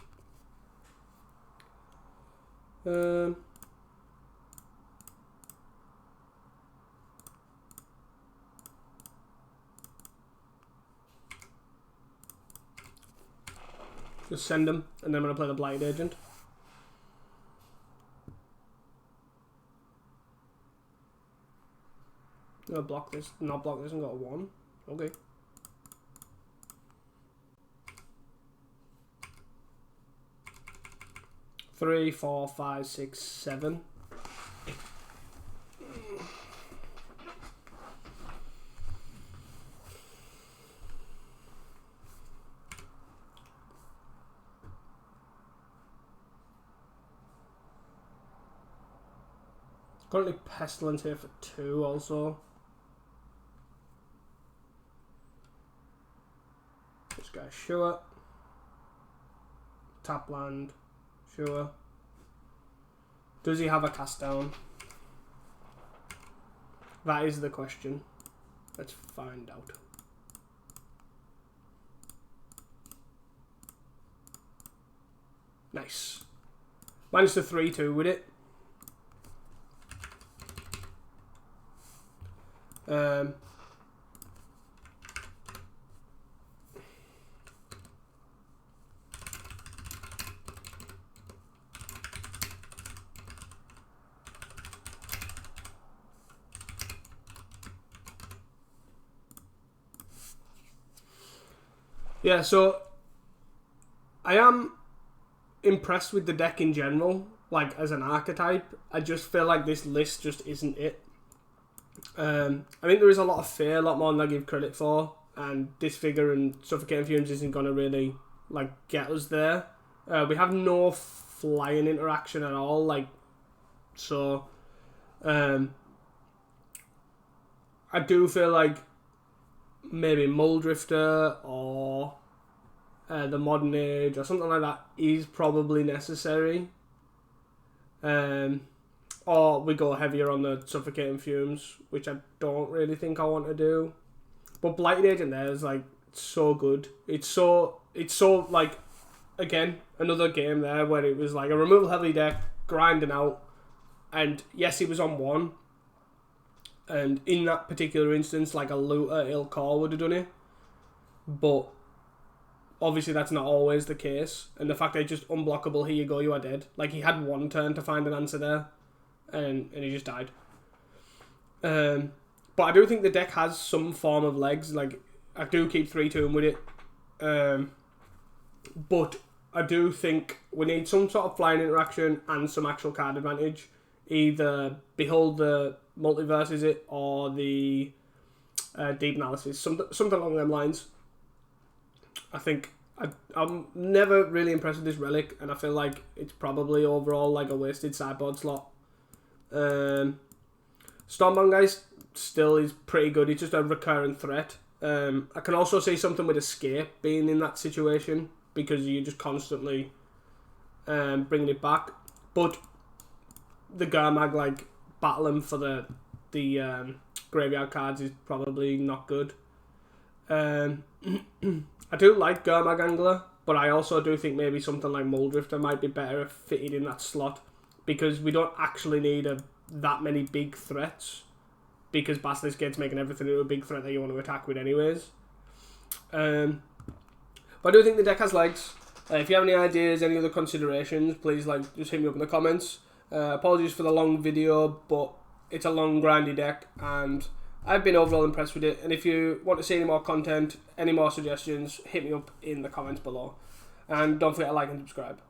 S1: Just send him, and then I'm gonna play the Blighted Agent. I'm gonna block this, not block this, and got a 1. Okay. Three, 4, 5, 6, 7. Currently Pestilence here for 2 also. Sure. Tap land. Sure. Does he have a cast down? That is the question. Let's find out. Nice. Managed to 3-2 with it. Yeah, so I am impressed with the deck in general, like as an archetype. I just feel like this list just isn't it. I think there is a lot of fear, a lot more than I give credit for, and Disfigure and Suffocating Fumes isn't going to really like get us there. We have no flying interaction at all, like, so I do feel like maybe Muldrifter or the Modern Age or something like that is probably necessary. Or we go heavier on the Suffocating Fumes, which I don't really think I want to do. But Blighted Agent there is like so good. It's so like, again, another game there where it was like a removal heavy deck, grinding out, and yes, it was on 1. And in that particular instance, like a Looter Ilkor would have done it. But obviously that's not always the case. And the fact that it's just unblockable, here you go, you are dead. Like, he had 1 turn to find an answer there. And he just died. But I do think the deck has some form of legs. Like, I do keep 3-2 with it. But I do think we need some sort of flying interaction and some actual card advantage. Either Behold the Multiverse, is it, or the Deep Analysis. Something along them lines. I think I'm never really impressed with this Relic, and I feel like it's probably overall like a wasted sideboard slot. Stormbound, guys, still is pretty good. It's just a recurrent threat. I can also see something with Escape being in that situation, because you're just constantly bringing it back. But the Gurmag, like, battling for the graveyard cards is probably not good. I do like Gurmag Angler, but I also do think maybe something like Muldrifter might be better fitted in that slot, because we don't actually need that many big threats, because Basilisk Gate's making everything into a big threat that you want to attack with anyways. But I do think the deck has legs. If you have any ideas, any other considerations, please just hit me up in the comments. Apologies for the long video, but it's a long grindy deck, and I've been overall impressed with it. And if you want to see any more content, any more suggestions, hit me up in the comments below. And don't forget to like and subscribe.